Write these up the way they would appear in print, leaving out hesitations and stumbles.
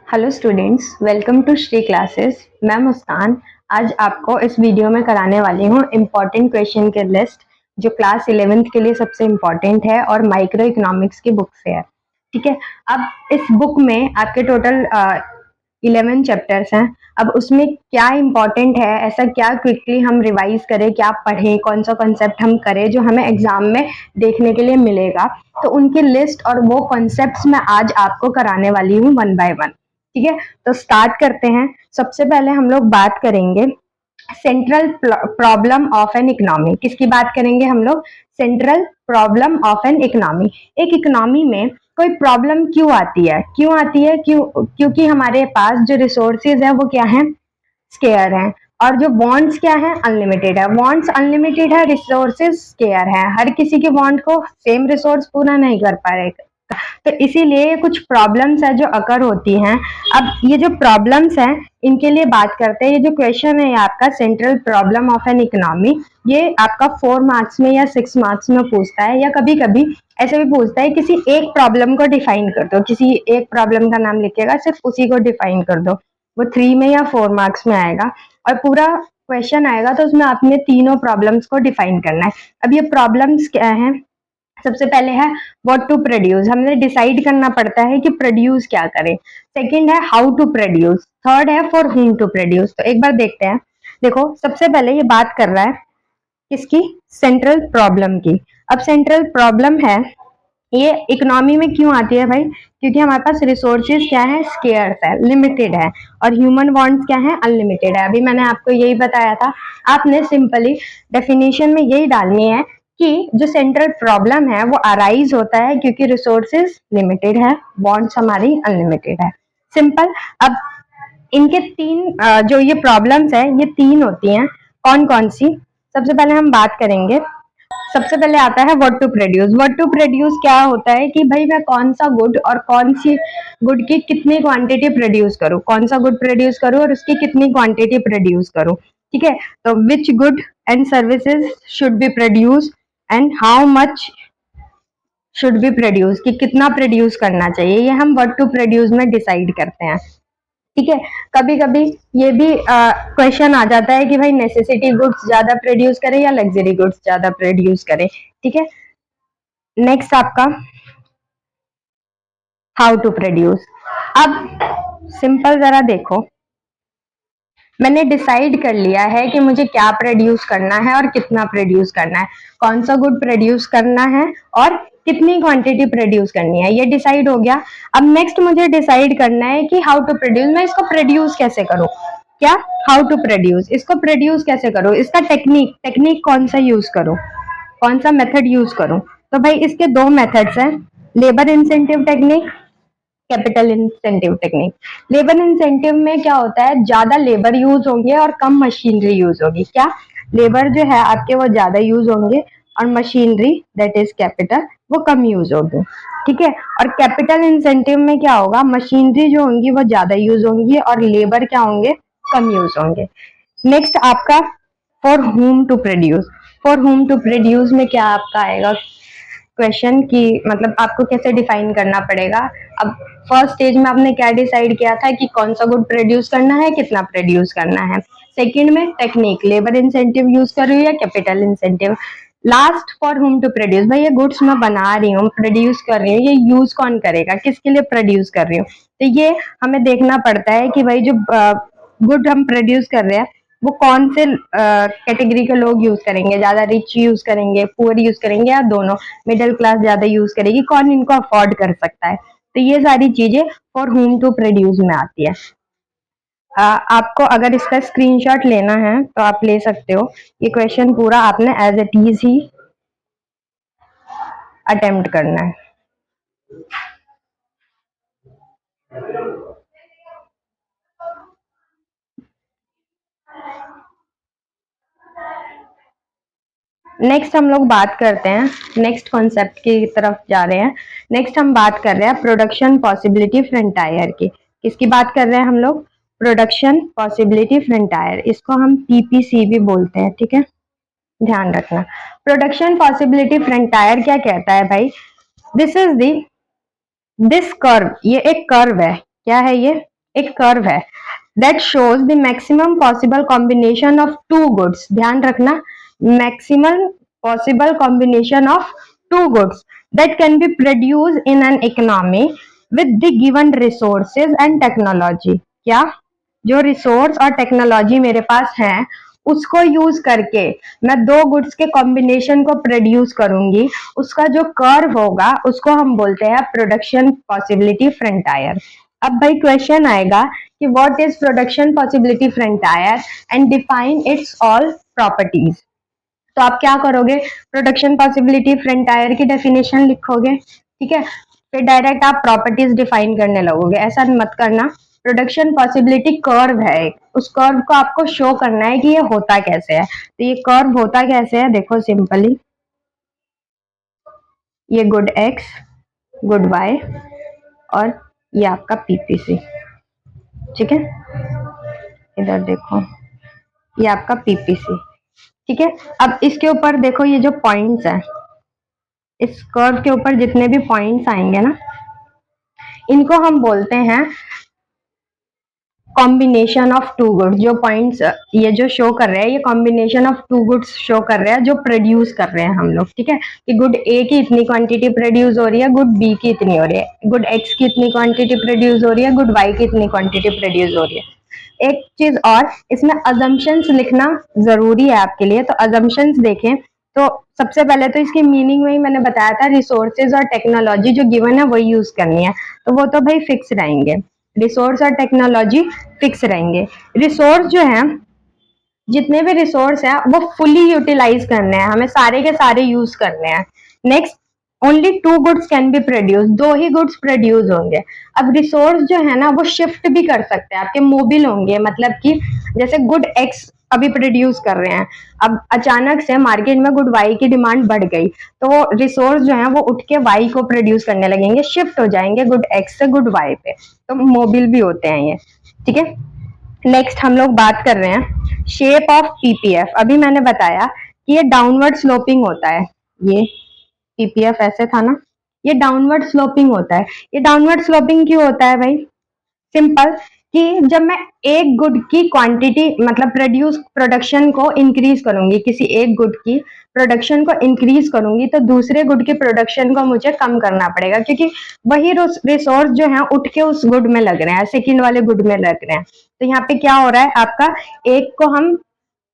Hello students, welcome to Shri classes. मैं मुस्कान आज आपको इस वीडियो में कराने वाली हूँ इम्पॉर्टेंट क्वेश्चन के लिस्ट जो क्लास 11th के लिए सबसे इम्पॉर्टेंट है और माइक्रो इकोनॉमिक्स की बुक से है। ठीक है, अब इस बुक में आपके टोटल 11 चैप्टर्स हैं। अब उसमें क्या इम्पोर्टेंट है, ऐसा क्या क्विकली हम रिवाइज करें, क्या पढ़ें, कौन सा कॉन्सेप्ट हम करें जो हमें एग्जाम में देखने के लिए मिलेगा, तो उनकी लिस्ट और वो कॉन्सेप्ट्स मैं आज आपको कराने वाली हूँ वन बाय वन। ठीक है, तो स्टार्ट करते हैं। सबसे पहले हम लोग बात करेंगे central problem of an economy. किसकी बात करेंगे हम लोग? Central problem of an economy. एक इकोनॉमी में कोई प्रॉब्लम क्यों आती है? क्योंकि हमारे पास जो रिसोर्सेज है वो क्या है? स्केयर है। और जो बॉन्ड्स क्या है? अनलिमिटेड है। बॉन्ड्स अनलिमिटेड है, रिसोर्सेज स्केयर है। हर किसी के बॉन्ड को सेम रिसोर्स पूरा नहीं कर पाएगा, तो इसीलिए कुछ प्रॉब्लम्स है जो अकर होती हैं। अब ये जो प्रॉब्लम्स हैं इनके लिए बात करते हैं। ये जो क्वेश्चन है आपका central problem of an economy, ये आपका 4 मार्क्स में या 6 मार्क्स में पूछता है, या कभी कभी ऐसे भी पूछता है किसी एक प्रॉब्लम को डिफाइन कर दो, किसी एक प्रॉब्लम का नाम लिखेगा, सिर्फ उसी को डिफाइन कर दो। वो 3 में या 4 मार्क्स में आएगा और पूरा क्वेश्चन आएगा तो उसमें आपने तीनों प्रॉब्लम्स को डिफाइन करना है। अब ये प्रॉब्लम्स क्या है? सबसे पहले है व्हाट टू प्रोड्यूस, हमने डिसाइड करना पड़ता है कि प्रोड्यूस क्या करें। सेकंड है हाउ टू प्रोड्यूस। थर्ड है फॉर हुम टू प्रोड्यूस। तो एक बार देखते हैं। देखो, सबसे पहले ये बात कर रहा है किसकी? सेंट्रल प्रॉब्लम की। अब सेंट्रल प्रॉब्लम है ये इकोनॉमी में क्यों आती है भाई? क्योंकि हमारे पास रिसोर्सेज क्या है? स्केयर्स है, लिमिटेड है, और ह्यूमन वांट्स क्या है? अनलिमिटेड है। अभी मैंने आपको यही बताया था। आपने सिंपली डेफिनेशन में यही डालनी है कि जो सेंट्रल प्रॉब्लम है वो अराइज होता है क्योंकि रिसोर्सेज लिमिटेड है, बॉन्ड्स हमारी अनलिमिटेड है। सिंपल। अब इनके तीन जो ये प्रॉब्लम्स है ये तीन होती हैं। कौन कौन सी? सबसे पहले हम बात करेंगे, सबसे पहले आता है what to produce. What to produce क्या होता है कि भाई मैं कौन सा गुड और कौन सी गुड की कितनी क्वांटिटी प्रोड्यूस करूं, कौन सा गुड प्रोड्यूस करूं और उसकी कितनी क्वांटिटी प्रोड्यूस करूं। ठीक है, तो which good and services should be produce and how much should be produce, कि कितना प्रोड्यूस करना चाहिए, ये हम व्हाट टू प्रोड्यूस में डिसाइड करते हैं। ठीक है, कभी कभी ये भी क्वेश्चन आ जाता है कि भाई नेसेसिटी गुड्स ज्यादा प्रोड्यूस करें या लग्जरी गुड्स ज्यादा प्रोड्यूस करें। ठीक है, नेक्स्ट आपका हाउ टू प्रोड्यूस। अब सिंपल जरा देखो, मैंने डिसाइड कर लिया है कि मुझे क्या प्रोड्यूस करना है और कितना प्रोड्यूस करना है, कौन सा गुड प्रोड्यूस करना है और कितनी क्वांटिटी प्रोड्यूस करनी है, ये डिसाइड हो गया। अब नेक्स्ट मुझे डिसाइड करना है कि हाउ टू प्रोड्यूस, मैं इसको प्रोड्यूस कैसे करूं। क्या? हाउ टू प्रोड्यूस, इसको प्रोड्यूस कैसे करूं, इसका टेक्निक टेक्निक कौन सा यूज करूं, कौन सा मेथड यूज करूं। तो भाई इसके दो मेथड्स हैं, labour incentive technique, capital incentive technique. Labour incentive में क्या होता है? ज्यादा लेबर यूज होंगे और कम मशीनरी यूज होगी। क्या? लेबर जो है आपके वो ज्यादा यूज होंगे और मशीनरी दैट इज कैपिटल वो कम यूज होगी। ठीक है, और कैपिटल इंसेंटिव में क्या होगा? मशीनरी जो होंगी वो ज्यादा यूज होंगी और लेबर क्या होंगे? कम यूज होंगे। नेक्स्ट आपका for whom to produce. For whom to produce में क्या आपका आएगा क्वेश्चन की, मतलब आपको कैसे डिफाइन करना पड़ेगा। अब फर्स्ट स्टेज में आपने क्या डिसाइड किया था कि कौन सा गुड प्रोड्यूस करना है, कितना प्रोड्यूस करना है। सेकंड में टेक्निक, लेबर इंसेंटिव यूज कर रही हूँ या capital incentive. Last for whom to produce, भाई ये गुड्स मैं बना रही हूँ, प्रोड्यूस कर रही हूँ, ये यूज कौन करेगा, किसके लिए प्रोड्यूस कर रही हूँ। तो ये हमें देखना पड़ता है कि भाई जो गुड हम प्रोड्यूस कर रहे हैं वो कौन से कैटेगरी के लोग यूज करेंगे, ज्यादा रिच यूज करेंगे, पुअर यूज करेंगे, या दोनों, मिडिल क्लास ज्यादा यूज करेगी, कौन इनको अफोर्ड कर सकता है। तो ये सारी चीजें फॉर होम टू प्रोड्यूस में आती है। आपको अगर इसका स्क्रीनशॉट लेना है तो आप ले सकते हो। ये क्वेश्चन पूरा आपने एज इट इज ही अटेम्प्ट करना है। नेक्स्ट हम लोग बात करते हैं, नेक्स्ट कॉन्सेप्ट की तरफ जा रहे हैं। नेक्स्ट हम बात कर रहे हैं प्रोडक्शन पॉसिबिलिटी फ्रंटायर की। किसकी बात कर रहे हैं हम लोग? प्रोडक्शन पॉसिबिलिटी फ्रंटायर, इसको हम पीपीसी भी बोलते हैं। ठीक है, ध्यान रखना। प्रोडक्शन पॉसिबिलिटी फ्रंटायर क्या कहता है भाई? This is the this curve, ये एक कर्व है। क्या है ये? एक कर्व है that shows the maximum possible combination of two goods, ध्यान रखना, maximum possible combination of two goods that can be produce in an economy with the given resources and technology. क्या, जो रिसोर्स और टेक्नोलॉजी मेरे पास है उसको use करके मैं दो गुड्स के कॉम्बिनेशन को प्रोड्यूस करूंगी, उसका जो कर्व होगा उसको हम बोलते हैं प्रोडक्शन पॉसिबिलिटी फ्रंटायर। अब भाई क्वेश्चन आएगा कि what is production possibility frontier and define it's all properties. तो आप क्या करोगे, प्रोडक्शन पॉसिबिलिटी फ्रंटायर की डेफिनेशन लिखोगे, ठीक है, फिर डायरेक्ट आप प्रॉपर्टीज डिफाइन करने लगोगे। ऐसा मत करना, प्रोडक्शन पॉसिबिलिटी कर्व है एक, उस कर्व को आपको शो करना है कि ये होता कैसे है। तो ये कर्व होता कैसे है, देखो सिंपली, ये गुड एक्स, गुड वाई और ये आपका पीपीसी, ठीक है, इधर देखो ये आपका पीपीसी, ठीक है। अब इसके ऊपर देखो ये जो पॉइंट्स है, इस कर्व के ऊपर जितने भी पॉइंट्स आएंगे ना, इनको हम बोलते हैं कॉम्बिनेशन ऑफ टू गुड्स। जो पॉइंट्स ये जो शो कर रहे हैं, ये combination of two goods show कर रहे हैं जो प्रोड्यूस कर रहे हैं हम लोग, ठीक है, कि गुड ए की इतनी क्वांटिटी प्रोड्यूस हो रही है, गुड बी की इतनी हो रही है, गुड एक्स की इतनी क्वांटिटी प्रोड्यूस हो रही है, गुड वाई की इतनी क्वांटिटी प्रोड्यूस हो रही है। एक चीज और, इसमें अजम्पशंस लिखना जरूरी है आपके लिए। तो अजम्पशंस देखें तो सबसे पहले तो इसकी मीनिंग में ही मैंने बताया था, रिसोर्सेज और टेक्नोलॉजी जो गिवन है वही यूज करनी है, तो वो तो भाई फिक्स रहेंगे, रिसोर्स और टेक्नोलॉजी फिक्स रहेंगे। रिसोर्स जो है, जितने भी रिसोर्स है वो फुली यूटिलाइज करने हैं, हमें सारे के सारे यूज करने हैं। Next, only two goods can be produce, दो ही गुड्स प्रोड्यूस होंगे। अब रिसोर्स जो है ना वो शिफ्ट भी कर सकते हैं, आपके मोबिल होंगे, मतलब कि जैसे गुड एक्स अभी प्रोड्यूस कर रहे हैं, अब अचानक से मार्केट में गुड वाई की डिमांड बढ़ गई, तो वो रिसोर्स जो है वो उठ के वाई को प्रोड्यूस करने लगेंगे, शिफ्ट हो जाएंगे गुड एक्स से गुड वाई पे, तो मोबिल भी होते हैं ये, ठीक है। नेक्स्ट हम लोग बात कर रहे हैं शेप ऑफ पीपीएफ। अभी मैंने बताया कि ये डाउनवर्ड स्लोपिंग होता है, ये पीपीएफ ऐसे था ना, ये डाउनवर्ड स्लोपिंग होता है। ये डाउनवर्ड स्लोपिंग क्यों होता है भाई, सिंपल, कि जब मैं एक गुड की क्वांटिटी मतलब प्रोडक्शन को इंक्रीज करूंगी, किसी एक गुड की प्रोडक्शन को इंक्रीज करूंगी, तो दूसरे गुड के प्रोडक्शन को मुझे कम करना पड़ेगा, क्योंकि वही रिसोर्स जो है उठ के उस गुड में लग रहे हैं, सेकंड वाले गुड में लग रहे हैं। तो यहाँ पे क्या हो रहा है, आपका एक को हम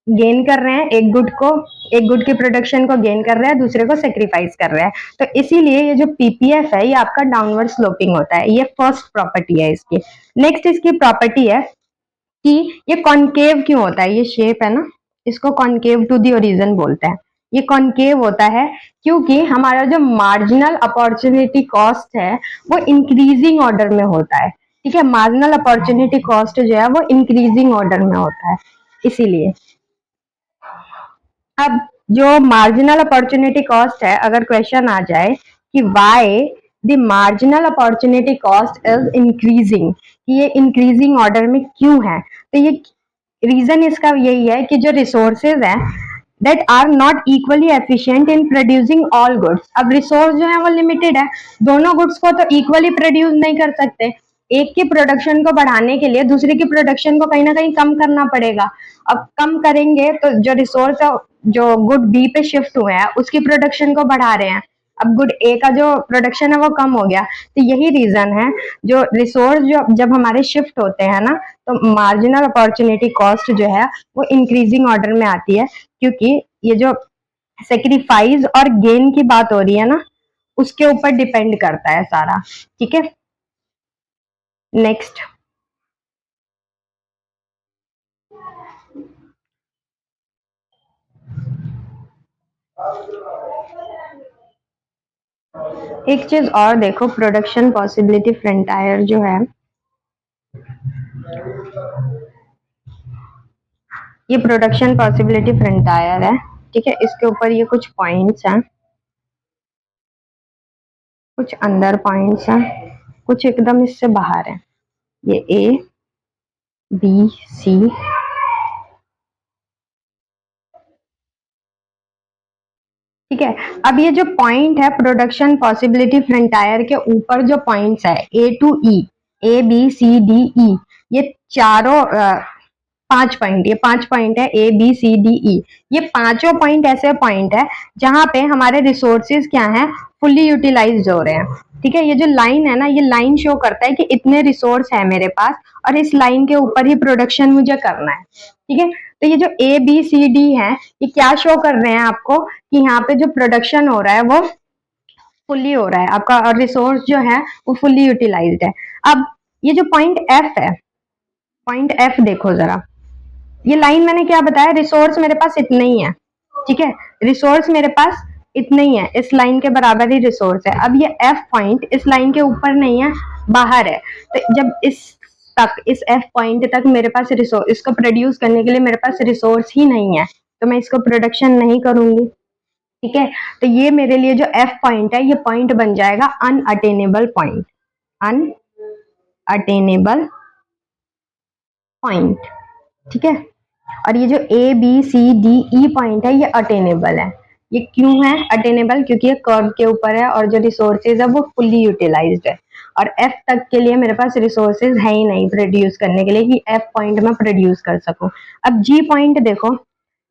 गेन कर रहे हैं, एक गुड को, एक गुड की प्रोडक्शन को गेन कर रहे हैं, दूसरे को सेक्रीफाइस कर रहे हैं। तो इसीलिए ये जो पीपीएफ है ये आपका डाउनवर्ड स्लोपिंग होता है, ये फर्स्ट प्रॉपर्टी है इसकी। नेक्स्ट इसकी प्रॉपर्टी है कि ये कॉनकेव क्यों होता है, ये शेप है ना, इसको कॉनकेव टू दी ओरिजिन बोलते हैं। ये कॉनकेव होता है क्योंकि हमारा जो मार्जिनल अपॉर्चुनिटी कॉस्ट है वो इंक्रीजिंग ऑर्डर में होता है, ठीक है, मार्जिनल अपॉर्चुनिटी कॉस्ट जो है वो इंक्रीजिंग ऑर्डर में होता है, इसीलिए। अब जो मार्जिनल अपॉर्चुनिटी कॉस्ट है, अगर क्वेश्चन आ जाए कि why the marginal opportunity cost is increasing, कि ये इंक्रीजिंग ऑर्डर में क्यों है, तो ये रीजन इसका यही है कि जो रिसोर्सेज हैं that are not equally efficient in producing all goods. अब रिसोर्स जो है वो लिमिटेड है, दोनों गुड्स को तो इक्वली प्रोड्यूस नहीं कर सकते, एक की प्रोडक्शन को बढ़ाने के लिए दूसरे की प्रोडक्शन को कहीं ना कहीं कम करना पड़ेगा। अब कम करेंगे तो जो रिसोर्स है, जो गुड बी पे शिफ्ट हुए हैं उसकी प्रोडक्शन को बढ़ा रहे हैं, अब गुड ए का जो प्रोडक्शन है वो कम हो गया। तो यही रीजन है, जो रिसोर्स जो जब हमारे शिफ्ट होते हैं ना, तो मार्जिनल अपॉर्चुनिटी कॉस्ट जो है वो इंक्रीजिंग ऑर्डर में आती है, क्योंकि ये जो सेक्रीफाइस और गेन की बात हो रही है ना, उसके ऊपर डिपेंड करता है सारा, ठीक है। नेक्स्ट, एक चीज और देखो, प्रोडक्शन पॉसिबिलिटी फ्रंटायर जो है, ये प्रोडक्शन पॉसिबिलिटी फ्रंटायर है, ठीक है, इसके ऊपर ये कुछ पॉइंट्स हैं, कुछ अंदर पॉइंट्स हैं, कुछ एकदम इससे बाहर है, ये ए बी सी, ठीक है। अब ये जो पॉइंट है प्रोडक्शन पॉसिबिलिटी फ्रंटायर के ऊपर जो पॉइंट्स है A to E, A B C D E, ये चारों 5 पॉइंट, ये 5 पॉइंट है ABCDE। ये पांचों पॉइंट ऐसे पॉइंट है जहां पे हमारे रिसोर्सेज क्या हैं, फुल्ली यूटिलाइज हो रहे हैं। ठीक है, ये जो लाइन है ना, ये लाइन शो करता है कि इतने रिसोर्स है मेरे पास और इस लाइन के ऊपर ही प्रोडक्शन मुझे करना है। ठीक है, तो ये जो ABCD है, ये क्या शो कर रहे हैं आपको कि यहाँ पे जो प्रोडक्शन हो रहा है वो फुल्ली हो रहा है आपका, और रिसोर्स जो है वो फुल्ली यूटिलाइज्ड है। अब ये जो पॉइंट F है, पॉइंट F देखो जरा, ये लाइन मैंने क्या बताया, रिसोर्स मेरे पास इतने ही है। ठीक है, रिसोर्स मेरे पास इतने ही है, इस लाइन के बराबर ही रिसोर्स है। अब ये F पॉइंट इस लाइन के ऊपर नहीं है, बाहर है। तो जब इस F पॉइंट तक मेरे पास रिसोर्स, इसको प्रोड्यूस करने के लिए मेरे पास रिसोर्स ही नहीं है, तो मैं इसको प्रोडक्शन नहीं करूंगी। ठीक है, तो ये मेरे लिए जो F पॉइंट है, ये पॉइंट बन जाएगा अनअटेनेबल पॉइंट, अनअटेनेबल पॉइंट। ठीक है, और ये जो ABCDE पॉइंट है, ये अटेनेबल है। ये क्यों है अटेनेबल? क्योंकि ये कर्व के ऊपर है और जो रिसोर्सेज है वो फुल्ली यूटिलाइज्ड है, और F तक के लिए मेरे पास रिसोर्सेज है ही नहीं प्रोड्यूस करने के लिए कि F पॉइंट में प्रोड्यूस कर सकूं। अब G पॉइंट देखो,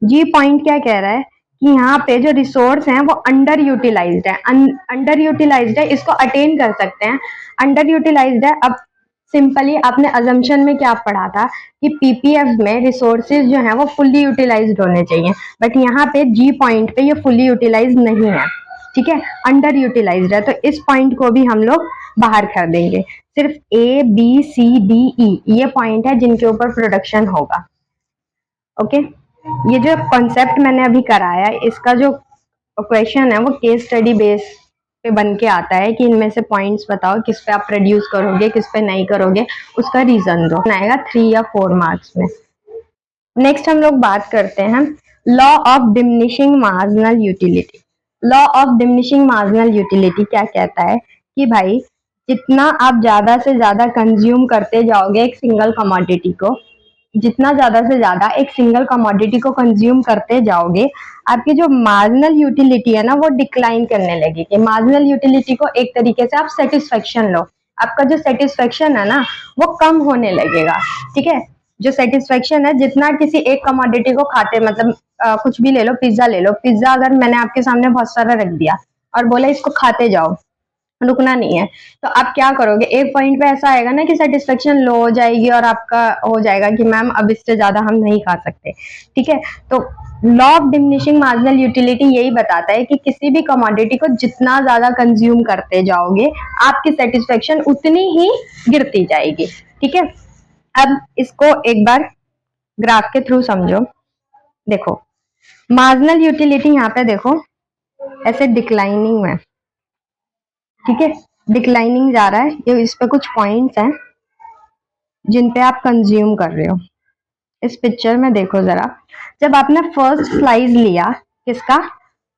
G पॉइंट क्या कह रहा है कि यहाँ पे जो रिसोर्स हैं वो अंडर यूटिलाइज्ड है, अंडर यूटिलाइज्ड है, इसको अटेन कर सकते हैं, अंडर यूटिलाइज्ड है। अब सिंपली आपने अजम्पशन में क्या पढ़ा था कि PPF में रिसोर्सेज जो है वो फुल्ली यूटिलाइज्ड होने चाहिए, बट यहाँ पे G पॉइंट पे ये फुल्ली यूटिलाइज नहीं है। ठीक है, अंडर यूटिलाइज्ड है, तो इस पॉइंट को भी हम लोग बाहर कर देंगे। सिर्फ ABCDE ये पॉइंट है जिनके ऊपर प्रोडक्शन होगा। ओके, ये जो कॉन्सेप्ट मैंने अभी कराया, इसका जो क्वेश्चन है वो केस स्टडी बेस पे बन के आता है कि इनमें से पॉइंट्स बताओ किस पे आप प्रोड्यूस करोगे, किस पे नहीं करोगे, उसका रीजन दो। आएगा 3 या 4 मार्क्स में। नेक्स्ट हम लोग बात करते हैं law of diminishing marginal utility. Law of diminishing marginal utility क्या कहता है कि भाई जितना आप ज्यादा से ज्यादा कंज्यूम करते जाओगे एक सिंगल कमोडिटी को, जितना ज्यादा से ज्यादा एक सिंगल कमोडिटी को कंज्यूम करते जाओगे, आपकी जो मार्जिनल यूटिलिटी है ना वो डिक्लाइन करने लगेगी। मार्जिनल यूटिलिटी को एक तरीके से आप सेटिस्फेक्शन लो, आपका जो सेटिस्फेक्शन है ना वो कम होने लगेगा। ठीक है, जो सेटिस्फेक्शन है, जितना किसी एक कमोडिटी को खाते, मतलब कुछ भी ले लो, पिज्जा ले लो, पिज्जा अगर मैंने आपके सामने बहुत सारा रख दिया और बोला इसको खाते जाओ, रुकना नहीं है, तो आप क्या करोगे, एक पॉइंट पे ऐसा आएगा ना कि सेटिस्फेक्शन लो हो जाएगी और आपका हो जाएगा कि मैम अब इससे ज्यादा हम नहीं खा सकते। ठीक है, तो law of diminishing marginal utility यही बताता है कि किसी भी कमोडिटी को जितना ज्यादा कंज्यूम करते जाओगे आपकी सेटिस्फेक्शन उतनी ही गिरती जाएगी। ठीक है, अब इसको एक बार ग्राफ के थ्रू समझो। देखो मार्जिनल यूटिलिटी यहाँ पे देखो ऐसे डिक्लाइनिंग में, ठीक है, डिक्लाइनिंग जा रहा है, ये इस पे कुछ पॉइंट्स हैं जिन पे आप कंज्यूम कर रहे हो। इस पिक्चर में देखो जरा, जब आपने फर्स्ट स्लाइस लिया, किसका,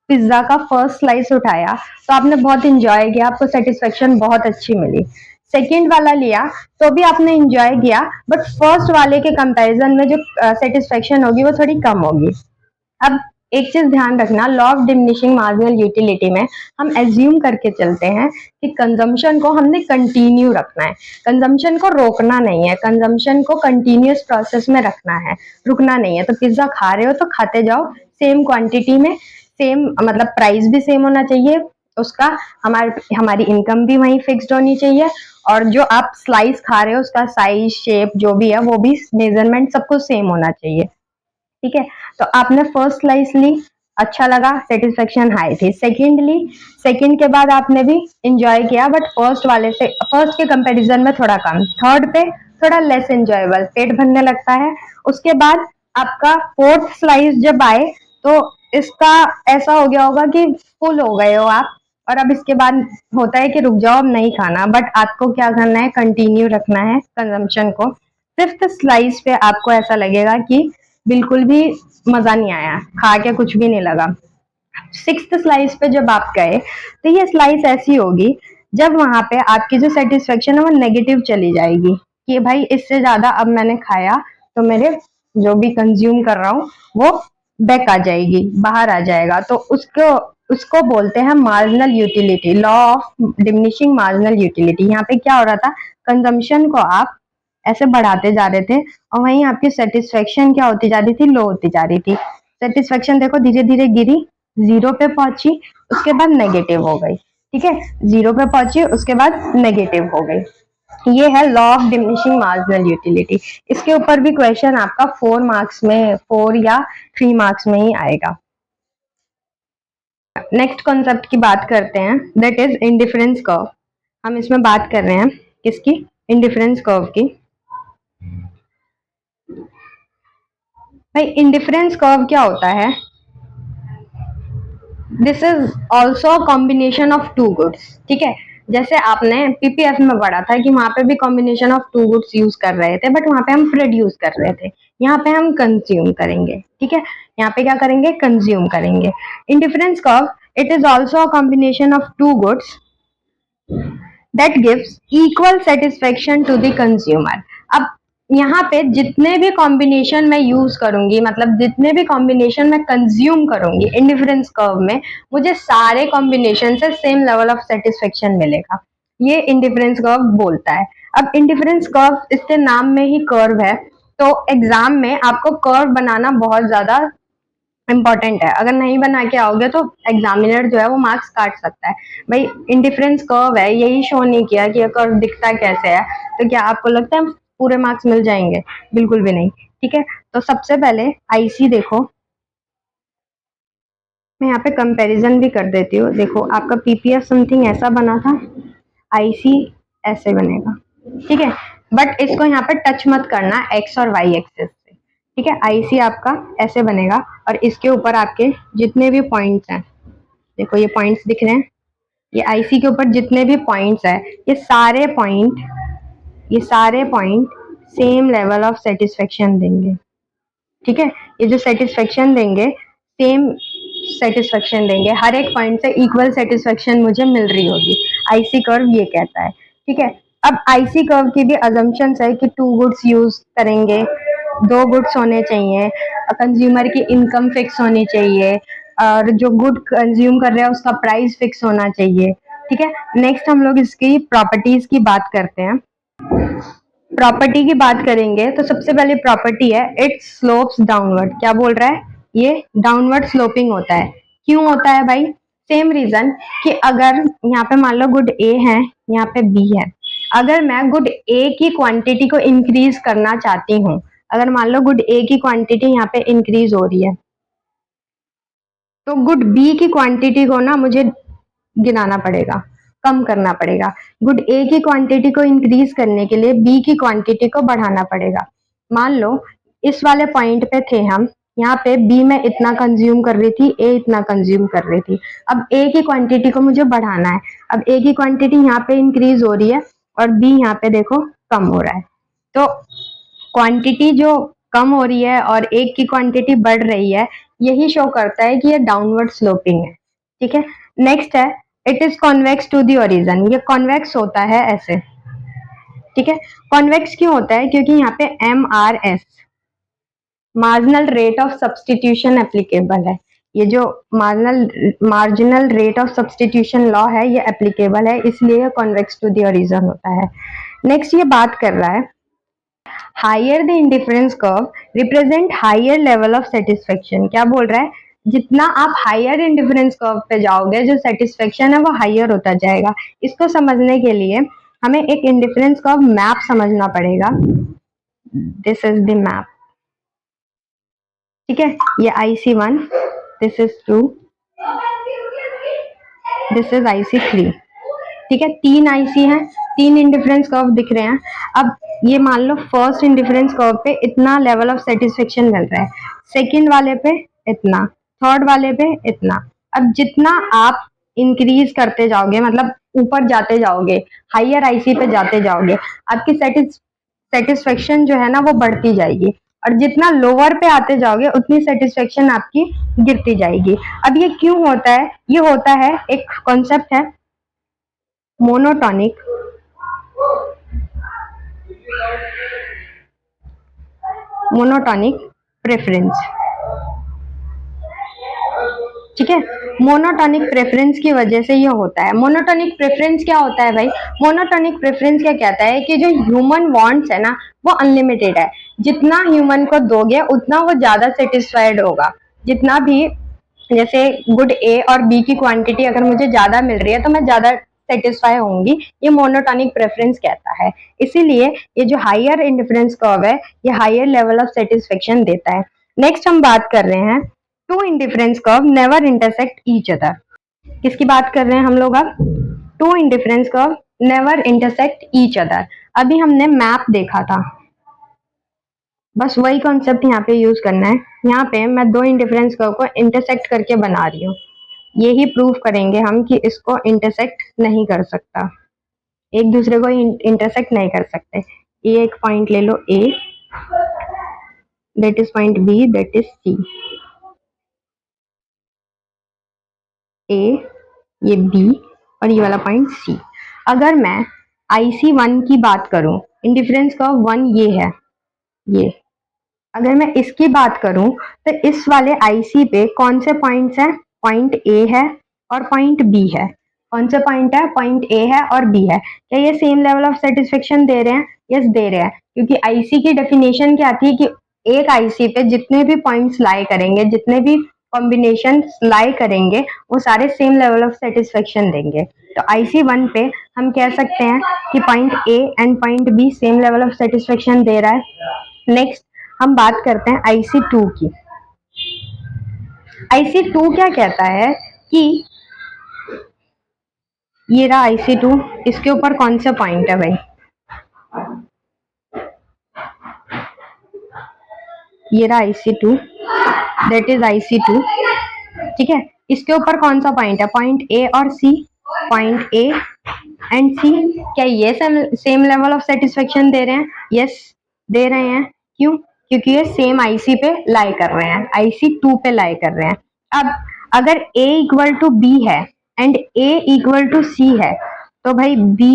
पिज्जा का फर्स्ट स्लाइस उठाया, तो आपने बहुत इंजॉय किया, आपको सेटिस्फेक्शन बहुत अच्छी मिली। सेकंड वाला लिया तो भी आपने इंजॉय किया, बट फर्स्ट वाले के कंपैरिजन में जो सेटिस्फेक्शन होगी वो थोड़ी कम होगी। अब एक चीज ध्यान रखना, law of diminishing marginal utility में हम एज्यूम करके चलते हैं कि कंजम्पशन को हमने कंटिन्यू रखना है, कंजम्पशन को रोकना नहीं है, कंजम्पशन को कंटिन्यूअस प्रोसेस में रखना है, रुकना नहीं है। तो पिज्जा खा रहे हो तो खाते जाओ, सेम क्वांटिटी में, सेम मतलब प्राइस भी सेम होना चाहिए उसका, हमारी इनकम भी वहीं फिक्स्ड होनी चाहिए, और जो आप स्लाइस खा रहे हो उसका साइज, शेप जो भी है वो भी, मेजरमेंट सब कुछ सेम होना चाहिए। ठीक है, तो आपने फर्स्ट स्लाइस ली, अच्छा लगा, सेटिस्फेक्शन हाई थी। सेकंड ली, सेकंड के बाद आपने भी इंजॉय किया, बट फर्स्ट वाले से, फर्स्ट के कंपैरिजन में थोड़ा कम। थर्ड पे थोड़ा लेस एंजॉयबल, पेट भरने लगता है। उसके बाद आपका फोर्थ स्लाइस जब आए तो इसका ऐसा हो गया होगा कि फुल हो गए हो आप, और अब इसके बाद होता है कि रुक जाओ अब नहीं खाना, बट आपको क्या करना है, कंटिन्यू रखना है कंजम्पशन को। फिफ्थ स्लाइस पे आपको ऐसा लगेगा कि बिल्कुल भी मजा नहीं आया, खा के कुछ भी नहीं लगा। सिक्स्थ स्लाइस पे जब आप गए तो ये स्लाइस ऐसी होगी जब वहां पे आपकी जो सेटिस्फेक्शन है वो नेगेटिव चली जाएगी कि भाई इससे ज्यादा अब मैंने खाया तो मेरे जो भी कंज्यूम कर रहा हूँ वो बैक आ जाएगी, बाहर आ जाएगा। तो उसको उसको बोलते हैं marginal utility, law of diminishing marginal utility. यहाँ पे क्या हो रहा था, कंजम्पशन को आप ऐसे बढ़ाते जा रहे थे, और वहीं आपकी सेटिस्फेक्शन क्या होती जा रही थी, लो होती जा रही थी। सेटिस्फेक्शन देखो धीरे धीरे गिरी, जीरो पे पहुंची, उसके बाद नेगेटिव हो गई। ठीक है, जीरो पे पहुंची, उसके बाद नेगेटिव हो गई। ये है law of diminishing marginal utility. इसके ऊपर भी क्वेश्चन आपका 4 मार्क्स में, 4 या 3 मार्क्स में ही आएगा। नेक्स्ट कॉन्सेप्ट की बात करते हैं, दैट इज इंडिफरेंस कर्व। हम इसमें बात कर रहे हैं किसकी, इंडिफरेंस कर्व की। भाई इंडिफरेंस कर्व क्या होता है, this is also combination of two goods. ठीक है, जैसे आपने पीपीएफ में पढ़ा था कि वहां पे भी combination of two goods use कर रहे थे, बट वहां पे हम प्रोड्यूस कर रहे थे, यहाँ पे हम कंज्यूम करेंगे। ठीक है, यहाँ पे क्या करेंगे, कंज्यूम करेंगे। Indifference curve, it is also a combination of two goods that gives equal satisfaction to the consumer. अब यहाँ पे जितने भी कॉम्बिनेशन मैं यूज करूंगी, मतलब जितने भी कॉम्बिनेशन मैं कंज्यूम करूंगी इंडिफरेंस कर्व में, मुझे सारे कॉम्बिनेशन से सेम लेवल ऑफ सेटिस्फेक्शन मिलेगा। ये इंडिफरेंस कर्व बोलता है। अब इंडिफरेंस कर्व, इसके नाम में ही कर्व है, तो एग्जाम में आपको कर्व बनाना बहुत ज्यादा इंपॉर्टेंट है। अगर नहीं बना के आओगे तो एग्जामिनर जो है वो मार्क्स काट सकता है। भाई इंडिफरेंस कर्व है, यही शो नहीं किया कि ये कर्व दिखता कैसे है, तो क्या आपको लगता है पूरे मार्क्स मिल जाएंगे? बिल्कुल भी नहीं। ठीक है, तो सबसे पहले आईसी देखो, मैं यहाँ पे कंपैरिजन भी कर देती हूँ। देखो आपका पीपीएफ समथिंग ऐसा बना था, आईसी ऐसे बनेगा। ठीक है, बट इसको यहाँ पे टच मत करना एक्स और वाई एक्सेस से। ठीक है, आईसी आपका ऐसे बनेगा, और इसके ऊपर आपके जितने भी पॉइंट्स हैं, देखो ये पॉइंट्स दिख रहे हैं, ये आईसी के ऊपर जितने भी पॉइंट्स है, ये सारे point same level of satisfaction देंगे। ठीक है, ये जो सेटिस्फेक्शन देंगे, सेम सेटिस्फेक्शन देंगे, हर एक पॉइंट से इक्वल सेटिस्फेक्शन मुझे मिल रही होगी। आईसी कर्व ये कहता है। ठीक है, अब आईसी कर्व की भी अजम्पशंस है कि टू गुड्स यूज करेंगे, दो गुड्स होने चाहिए, कंज्यूमर की इनकम फिक्स होनी चाहिए, और जो गुड कंज्यूम कर रहे हैं उसका प्राइस फिक्स होना चाहिए। ठीक है, नेक्स्ट हम लोग इसकी प्रॉपर्टीज की बात करते हैं। प्रॉपर्टी की बात करेंगे तो सबसे पहले प्रॉपर्टी है इट स्लोप्स डाउनवर्ड। क्या बोल रहा है, ये डाउनवर्ड स्लोपिंग होता है। क्यों होता है भाई, सेम रीजन कि अगर यहाँ पे मान लो गुड ए है, यहाँ पे बी है, अगर मैं गुड ए की क्वांटिटी को इंक्रीज करना चाहती हूँ, अगर मान लो गुड ए की क्वांटिटी यहाँ पे इंक्रीज हो रही है, तो गुड बी की क्वांटिटी को ना मुझे गिनाना पड़ेगा, कम करना पड़ेगा। गुड ए की क्वांटिटी को इंक्रीज करने के लिए बी की क्वांटिटी को बढ़ाना पड़ेगा। मान लो इस वाले पॉइंट पे थे हम, यहाँ पे बी में इतना कंज्यूम कर रही थी, ए इतना कंज्यूम कर रही थी। अब ए की क्वांटिटी को मुझे बढ़ाना है। अब ए की क्वांटिटी यहाँ पे इंक्रीज हो रही है, और बी यहाँ पे देखो कम हो रहा है। तो क्वांटिटी जो कम हो रही है और एक की क्वांटिटी बढ़ रही है, यही शो करता है कि ये डाउनवर्ड स्लोपिंग है। ठीक है, नेक्स्ट है it is convex to the origin. ये कॉन्वेक्स होता है ऐसे। ठीक है, कॉन्वेक्स क्यों होता है, क्योंकि यहाँ पे MRS marginal rate of substitution applicable है। ये जो marginal rate of substitution law है ये एप्लीकेबल है, इसलिए ये कॉन्वेक्स टू दी ओरिजन होता है। नेक्स्ट ये बात कर रहा है higher the indifference curve represent higher level of satisfaction. क्या बोल रहा है, जितना आप हायर इंडिफरेंस कर्व पे जाओगे, जो सेटिस्फेक्शन है वो हायर होता जाएगा। इसको समझने के लिए हमें एक इंडिफरेंस कर्व मैप समझना पड़ेगा। This is the map. ठीक है, ये IC1, this is 2, this is IC3। ठीक है, तीन आईसी हैं, तीन इंडिफरेंस कर्व दिख रहे हैं। अब ये मान लो फर्स्ट इंडिफरेंस कर्व पे इतना लेवल ऑफ सेटिस्फेक्शन मिल रहा है, सेकंड वाले पे इतना, थर्ड वाले पे इतना। अब जितना आप इंक्रीज करते जाओगे, मतलब ऊपर जाते जाओगे, हायर आईसी पे जाते जाओगे, आपकी सेटिस्फेक्शन जो है ना वो बढ़ती जाएगी, और जितना लोअर पे आते जाओगे उतनी सेटिस्फेक्शन आपकी गिरती जाएगी। अब ये क्यों होता है, ये होता है, एक कॉन्सेप्ट है मोनोटॉनिक मोनोटॉनिक प्रेफरेंस। ठीक है, मोनोटोनिक प्रेफरेंस की वजह से ये होता है। मोनोटोनिक प्रेफरेंस क्या होता है भाई? मोनोटोनिक प्रेफरेंस क्या कहता है कि जो ह्यूमन वांट्स है ना वो अनलिमिटेड है। जितना ह्यूमन को दोगे उतना वो ज्यादा सेटिस्फाइड होगा। जितना भी, जैसे गुड ए और बी की क्वांटिटी अगर मुझे ज्यादा मिल रही है तो मैं ज्यादा सेटिस्फाई होंगी, ये मोनोटोनिक प्रेफरेंस कहता है। इसीलिए ये जो हायर इंडिफरेंस कर्व है ये हायर लेवल ऑफ सेटिस्फेक्शन देता है। नेक्स्ट हम बात कर रहे हैं two indifference curve never intersect each other. किसकी बात कर रहे हैं हम लोग अब? Two indifference curve never intersect each other. अभी हमने मैप देखा था, बस वही कॉन्सेप्ट यहाँ पे यूज करना है। यहाँ पे मैं दो इंडिफरेंस कर्व को इंटरसेक्ट करके बना रही हूँ। यही प्रूव करेंगे हम कि इसको इंटरसेक्ट नहीं कर सकता, एक दूसरे को इंटरसेक्ट नहीं कर सकते। ये एक पॉइंट ले लो A, that is point B, that is C. A, ये बी और ये वाला पॉइंट सी। अगर मैं IC1 की बात करूं, इंडिफरेंस कर्व 1 ये है, ये अगर मैं इसकी बात करूं तो इस वाले IC पे कौन से पॉइंट्स हैं? पॉइंट ए है और पॉइंट बी है। कौन से पॉइंट है? पॉइंट ए है और बी है। क्या ये सेम लेवल ऑफ सेटिस्फेक्शन दे रहे हैं? यस, दे रहे हैं, क्योंकि IC की डेफिनेशन क्या थी कि एक IC पे जितने भी पॉइंट्स लाई करेंगे, जितने भी कॉम्बिनेशन लाई करेंगे, वो सारे सेम लेवल ऑफ सेटिस्फेक्शन देंगे। तो IC1 पे हम कह सकते हैं कि point A and point B same level of satisfaction दे रहा है। नेक्स्ट हम बात करते हैं IC2 की। IC2 क्या कहता है कि ये रहा IC2, इसके ऊपर कौन सा पॉइंट है भाई? ये रहा IC2, दैट इज IC2, ठीक है। इसके ऊपर कौन सा पॉइंट है? पॉइंट ए और सी, पॉइंट ए एंड सी। क्या ये सेम लेवल ऑफ सेटिस्फेक्शन दे रहे हैं? यस, दे रहे हैं। क्यों? क्योंकि ये सेम IC पे लाई कर रहे हैं, IC2 पे लाई कर रहे हैं। अब अगर A इक्वल टू बी है एंड A इक्वल टू सी है तो भाई B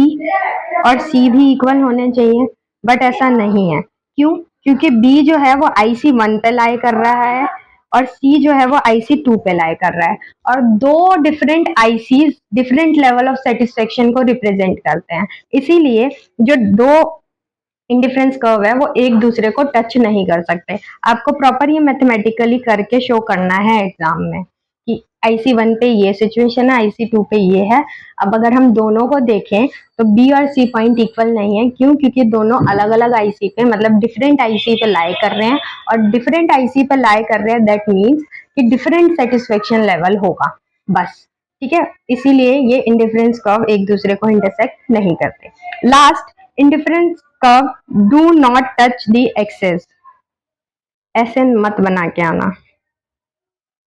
और C भी इक्वल होने चाहिए, बट ऐसा नहीं है। क्यों? क्योंकि B जो है वो IC1 पे लाई कर रहा है और C जो है वो IC2 पे लाई कर रहा है, और दो different ICs different level of satisfaction को रिप्रेजेंट करते हैं। इसीलिए जो दो इंडिफरेंस कर्व है वो एक दूसरे को टच नहीं कर सकते। आपको प्रॉपर ये मैथमेटिकली करके शो करना है एग्जाम में कि IC1 पे ये सिचुएशन है, IC2 पे ये है। अब अगर हम दोनों को देखें तो B और C पॉइंट इक्वल नहीं है। क्यों? क्योंकि दोनों अलग अलग IC पे, मतलब डिफरेंट IC पे लाई कर रहे हैं, और डिफरेंट IC पे लाई कर रहे हैं दैट मीन्स कि डिफरेंट सेटिस्फेक्शन लेवल होगा, बस, ठीक है। इसीलिए ये इंडिफरेंस कर्व एक दूसरे को इंटरसेक्ट नहीं करते। Last, indifference curve do not touch the axes. ऐसे मत बना के आना,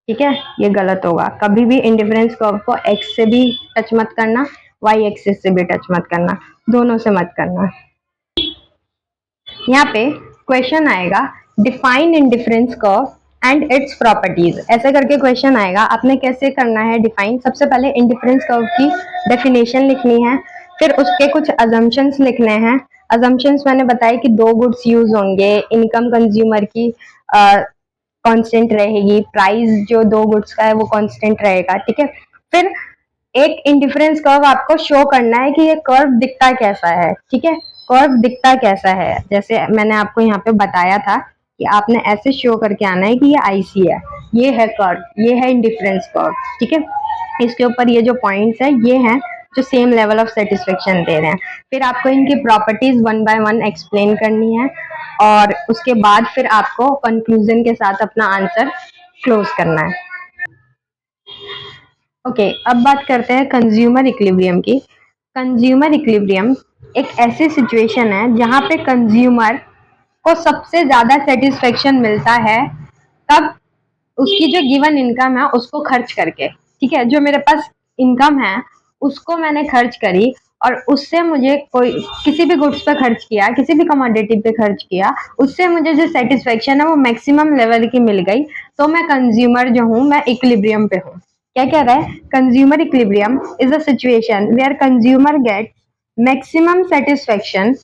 ठीक है, ये गलत होगा। कभी भी इंडिफरेंस कर्व को एक्स से भी टच मत करना, वाई एक्सिस से भी टच मत करना, दोनों से मत करना। यहाँ पे क्वेश्चन आएगा define indifference curve and its properties, ऐसे करके क्वेश्चन आएगा। आपने कैसे करना है डिफाइन? सबसे पहले इंडिफरेंस कर्व की डेफिनेशन लिखनी है, फिर उसके कुछ अजम्पशंस लिखने हैं। अजम्पशंस मैंने बताया कि दो गुड्स यूज होंगे, इनकम कंज्यूमर की कांस्टेंट रहेगी, प्राइस जो दो गुड्स का है वो कांस्टेंट रहेगा, ठीक है। फिर एक इंडिफरेंस कर्व आपको शो करना है कि ये कर्व दिखता कैसा है, ठीक है, कर्व दिखता कैसा है। जैसे मैंने आपको यहाँ पे बताया था कि आपने ऐसे शो करके आना है कि ये IC है, ये है कर्व, ये है इंडिफरेंस कर्व, ठीक है। इसके ऊपर ये जो पॉइंट्स है ये हैं जो सेम लेवल ऑफ सेटिस्फेक्शन दे रहे हैं। फिर आपको इनकी प्रॉपर्टीज 1 बाय 1 एक्सप्लेन करनी है, और उसके बाद फिर आपको कंक्लूजन के साथ अपना आंसर क्लोज करना है। ओके, अब बात करते हैं कंज्यूमर इक्विलिब्रियम की। कंज्यूमर इक्विलिब्रियम एक ऐसी सिचुएशन है जहां पे कंज्यूमर को सबसे ज्यादा सेटिस्फेक्शन मिलता है तब उसकी जो गिवन इनकम है उसको खर्च करके, ठीक है। जो मेरे पास इनकम है उसको मैंने खर्च करी, और उससे मुझे कोई किसी भी गुड्स पे खर्च किया, किसी भी कमोडिटी पे खर्च किया, उससे मुझे जो सेटिस्फेक्शन है वो मैक्सिमम लेवल की मिल गई, तो मैं कंज्यूमर जो हूँ मैं इक्विलिब्रियम पे हूँ। क्या कह रहा है? Consumer equilibrium is a situation where consumer gets maximum satisfaction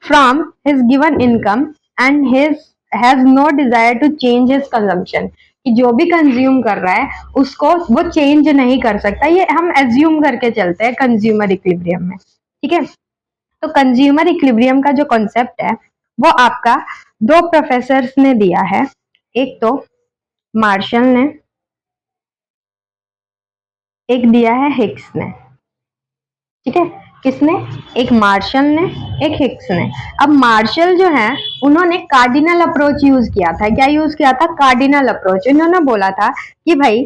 from his given income and his has no desire to change his consumption। कि जो भी कंज्यूम कर रहा है उसको वो चेंज नहीं कर सकता, ये हम एज्यूम करके चलते हैं कंज्यूमर इक्विलिब्रियम में, ठीक है। तो कंज्यूमर इक्विलिब्रियम का जो कॉन्सेप्ट है वो आपका दो प्रोफेसर्स ने दिया है, एक तो मार्शल ने, एक दिया है हिग्स ने, ठीक है। किसने? एक मार्शल ने, एक हिग्स ने। अब मार्शल जो है उन्होंने कार्डिनल अप्रोच यूज किया था। क्या यूज किया था? Cardinal approach. इन्होंने बोला था कि भाई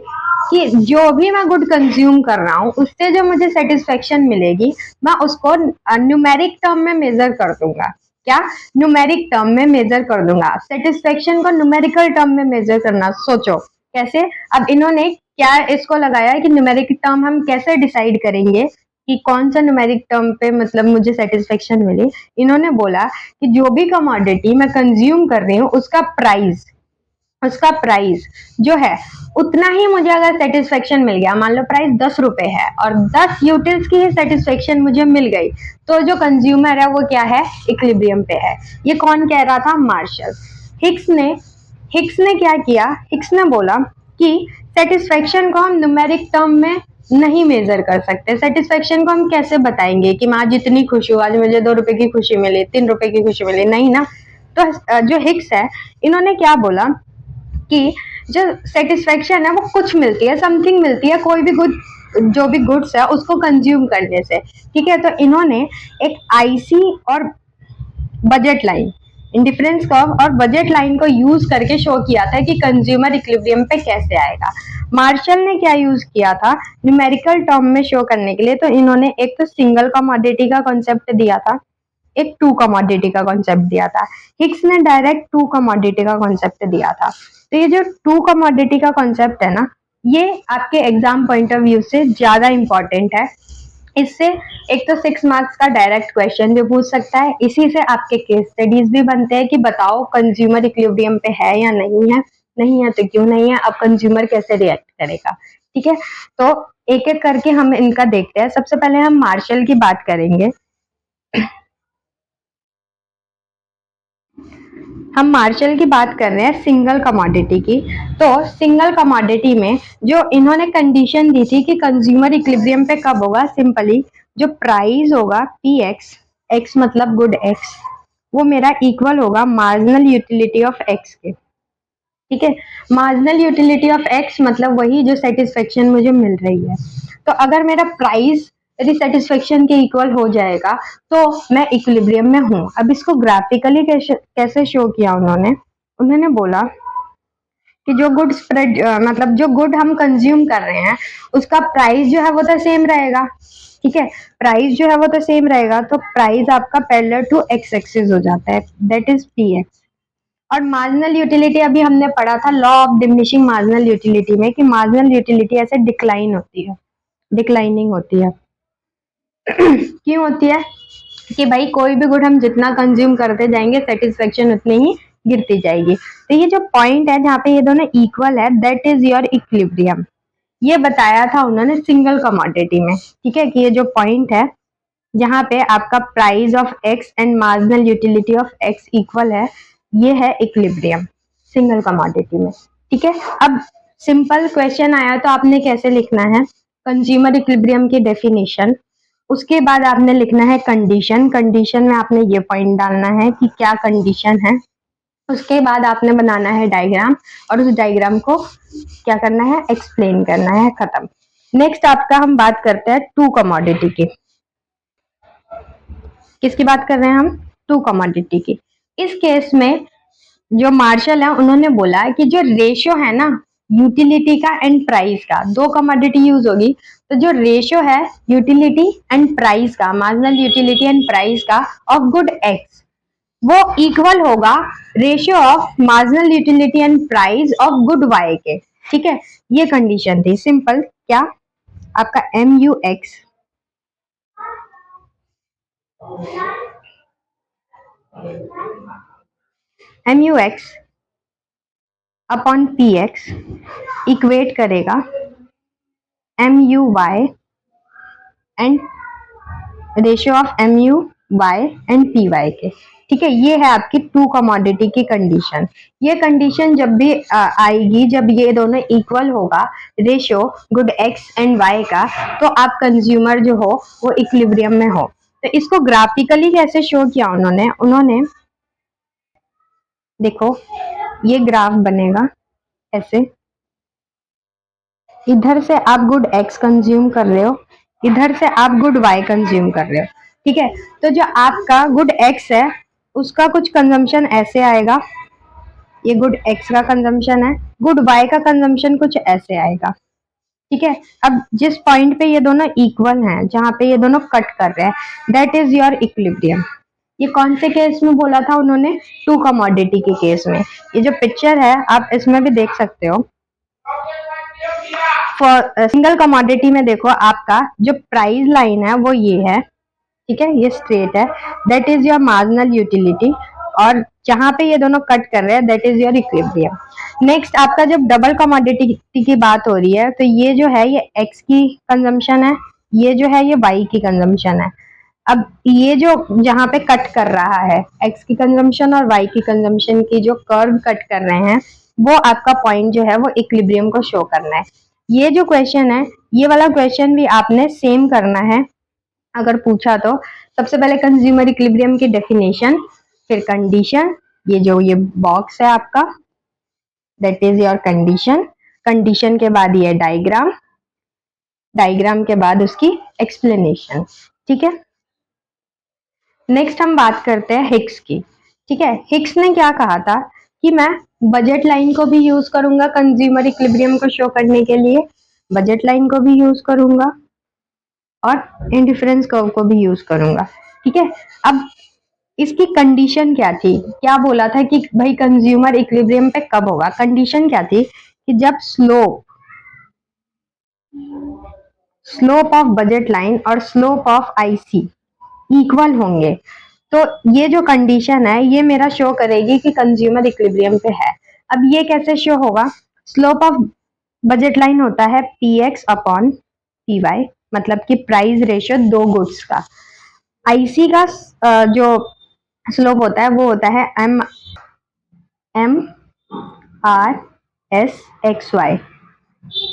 कि जो भी मैं गुड कंज्यूम कर रहा हूँ उससे जो मुझे सेटिस्फेक्शन मिलेगी मैं उसको न्यूमेरिक टर्म में मेजर कर दूंगा। क्या? न्यूमेरिक टर्म में मेजर कर दूंगा। सेटिस्फेक्शन को न्यूमेरिकल टर्म में मेजर करना, सोचो कैसे। अब इन्होंने क्या इसको लगाया है कि न्यूमेरिक टर्म हम कैसे डिसाइड करेंगे कि कौन सा न्यूमेरिक टर्म पे मतलब मुझे सेटिस्फेक्शन मिले। इन्होंने बोला कि जो भी कमोडिटी मैं कंज्यूम कर रही हूँ उसका प्राइस जो है उतना ही मुझे अगर सेटिस्फेक्शन मिल गया, मान लो प्राइस 10 रुपए है और 10 यूटिल्स की ही सेटिस्फेक्शन मुझे मिल गई, तो जो कंज्यूमर है वो क्या है? इक्विलिब्रियम पे है। ये कौन कह रहा था? मार्शल। हिक्स ने क्या किया? हिक्स ने बोला कि सेटिस्फेक्शन को हम न्यूमेरिक टर्म में नहीं मेजर कर सकते। सेटिस्फेक्शन को हम कैसे बताएंगे कि मैं आज इतनी खुश हूँ, आज मुझे 2 रुपए की खुशी मिली, 3 रुपए की खुशी मिली, नहीं ना। तो जो हिक्स है इन्होंने क्या बोला कि जो सेटिस्फेक्शन है वो कुछ मिलती है, समथिंग मिलती है, कोई भी गुड जो भी गुड्स है उसको कंज्यूम करने से, ठीक है। तो इन्होंने एक आईसी और बजट लाइन, इंडिफरेंस कर्व और बजट लाइन को यूज करके शो किया था कि कंज्यूमर इक्विलिब्रियम पे कैसे आएगा। मार्शल ने क्या यूज किया था न्यूमेरिकल टर्म में शो करने के लिए? तो इन्होंने एक तो सिंगल कमोडिटी का कॉन्सेप्ट दिया था, एक टू कमोडिटी का कॉन्सेप्ट दिया था। हिक्स ने डायरेक्ट टू कमोडिटी का कॉन्सेप्ट दिया था। तो ये जो टू कमोडिटी का कॉन्सेप्ट है ना, ये आपके एग्जाम पॉइंट ऑफ व्यू से ज्यादा इंपॉर्टेंट है। इससे एक तो 6 मार्क्स का डायरेक्ट क्वेश्चन भी पूछ सकता है, इसी से आपके केस स्टडीज भी बनते हैं कि बताओ कंज्यूमर इक्विलिब्रियम पे है या नहीं है। नहीं है तो क्यों नहीं है, अब कंज्यूमर कैसे रिएक्ट करेगा, ठीक है। तो एक एक करके हम इनका देखते हैं। सबसे पहले हम मार्शल की बात करेंगे। हम मार्शल की बात कर रहे हैं सिंगल कमोडिटी की। तो सिंगल कमोडिटी में जो इन्होंने कंडीशन दी थी कि कंज्यूमर इक्विलिब्रियम पे कब होगा, सिंपली जो प्राइस होगा पी एक्स, एक्स मतलब गुड एक्स, वो मेरा इक्वल होगा मार्जिनल यूटिलिटी ऑफ एक्स के, ठीक है। मार्जिनल यूटिलिटी ऑफ एक्स मतलब वही जो सेटिस्फेक्शन मुझे मिल रही है। तो अगर मेरा प्राइस यदि सेटिस्फेक्शन के इक्वल हो जाएगा तो मैं इक्विलिब्रियम में हूँ। अब इसको ग्राफिकली कैसे शो किया उन्होंने बोला कि जो गुड स्प्रेड मतलब जो गुड हम कंज्यूम कर रहे हैं उसका प्राइस जो है वो तो सेम रहेगा, ठीक है। प्राइस जो है वो तो सेम रहेगा, तो प्राइस आपका पैरेलल टू एक्स एक्सिस हो जाता है, दैट इज पी एक्स। और मार्जिनल यूटिलिटी अभी हमने पढ़ा था law of diminishing marginal utility में कि मार्जिनल यूटिलिटी ऐसे डिक्लाइन होती है, डिक्लाइनिंग होती है। क्यों होती है? कि भाई कोई भी गुड हम जितना कंज्यूम करते जाएंगे सेटिस्फेक्शन उतनी ही गिरती जाएगी। तो ये जो पॉइंट है जहाँ पे ये दोनों इक्वल है दैट इज योर इक्विलिब्रियम, ये बताया था उन्होंने सिंगल कमोडिटी में, ठीक है। कि ये जो पॉइंट है जहाँ पे आपका price of x and marginal utility of x equal है, ये है इक्विलिब्रियम सिंगल कमोडिटी में, ठीक है। अब सिंपल क्वेश्चन आया तो आपने कैसे लिखना है? कंज्यूमर इक्विलिब्रियम की डेफिनेशन, उसके बाद आपने लिखना है कंडीशन, कंडीशन में आपने ये पॉइंट डालना है कि क्या कंडीशन है। उसके बाद आपने बनाना है डायग्राम और उस डायग्राम को क्या करना है? एक्सप्लेन करना है, खत्म। नेक्स्ट आपका हम बात करते हैं टू कमोडिटी की। किसकी बात कर रहे हैं हम? टू कमोडिटी की। इस केस में जो मार्शल है उन्होंने बोला कि जो रेशियो है ना यूटिलिटी का एंड प्राइस का, दो कमोडिटी यूज होगी, तो जो रेशियो है यूटिलिटी एंड प्राइस का, मार्जिनल यूटिलिटी एंड प्राइस का ऑफ गुड एक्स, वो इक्वल होगा ratio of marginal utility and price of good Y के, ठीक है। ये कंडीशन थी सिंपल। क्या? आपका M U X upon P X equate करेगा M U Y and ratio of M U Y and P Y के, ठीक है, ये है आपकी टू कमोडिटी की कंडीशन। ये कंडीशन जब भी आएगी जब ये दोनों इक्वल होगा, ratio good X and Y का, तो आप कंज्यूमर जो हो वो इक्विलिब्रियम में हो। तो इसको ग्राफिकली कैसे शो किया उन्होंने देखो, ये ग्राफ बनेगा ऐसे, इधर से आप गुड एक्स कंज्यूम कर रहे हो, इधर से आप गुड वाई कंज्यूम कर रहे हो। ठीक है, तो जो आपका गुड एक्स है उसका कुछ कंजम्पशन ऐसे आएगा, ये गुड एक्स का कंजम्पशन है, गुड वाई का कंजम्पशन कुछ ऐसे आएगा। ठीक है, अब जिस पॉइंट पे ये दोनों इक्वल हैं, जहां पे ये दोनों कट कर रहे हैं, दैट इज योर इक्विलिब्रियम। ये कौन से केस में बोला था उन्होंने? टू कमोडिटी के केस में। ये जो पिक्चर है आप इसमें भी देख सकते हो, फॉर सिंगल कमोडिटी में देखो आपका जो प्राइस लाइन है वो ये है, ठीक है, ये स्ट्रेट है, that is your marginal utility, और जहां पे ये दोनों कट कर रहे हैं that is your equilibrium. Next आपका जब डबल कमोडिटी की बात हो रही है तो ये जो है ये एक्स की कंजम्पशन है, ये जो है ये वाई की कंजम्पशन है। अब ये जो जहां पे कट कर रहा है एक्स की कंजम्पशन और वाई की कंजम्पशन की जो कर्व कट कर रहे हैं, वो आपका पॉइंट जो है वो इक्विलिब्रियम को शो करना है। ये जो क्वेश्चन है, ये वाला क्वेश्चन भी आपने सेम करना है अगर पूछा तो। सबसे पहले कंज्यूमर इक्विलिब्रियम की डेफिनेशन, फिर कंडीशन, ये जो ये बॉक्स है आपका that is your condition, condition के बाद ये डायग्राम, डायग्राम के बाद उसकी एक्सप्लेनेशन। ठीक है, नेक्स्ट हम बात करते हैं हिक्स की। ठीक है, हिक्स ने क्या कहा था कि मैं बजट लाइन को भी यूज करूंगा कंज्यूमर इक्विलिब्रियम को शो करने के लिए, बजट लाइन को भी यूज करूंगा और इंडिफरेंस कर्व को भी यूज करूंगा। ठीक है, अब इसकी कंडीशन क्या थी, क्या बोला था कि भाई कंज्यूमर इक्विलिब्रियम पे कब होगा? कंडीशन क्या थी कि जब स्लोप ऑफ बजट लाइन और स्लोप ऑफ आईसी इक्वल होंगे, तो ये जो कंडीशन है ये मेरा शो करेगी कि कंज्यूमर इक्विलिब्रियम पे है। अब ये कैसे शो होगा? स्लोप ऑफ बजट लाइन होता है P X upon P Y, मतलब कि प्राइस रेशियो दो गुड्स का। आईसी का जो स्लोप होता है वो होता है M R S X Y,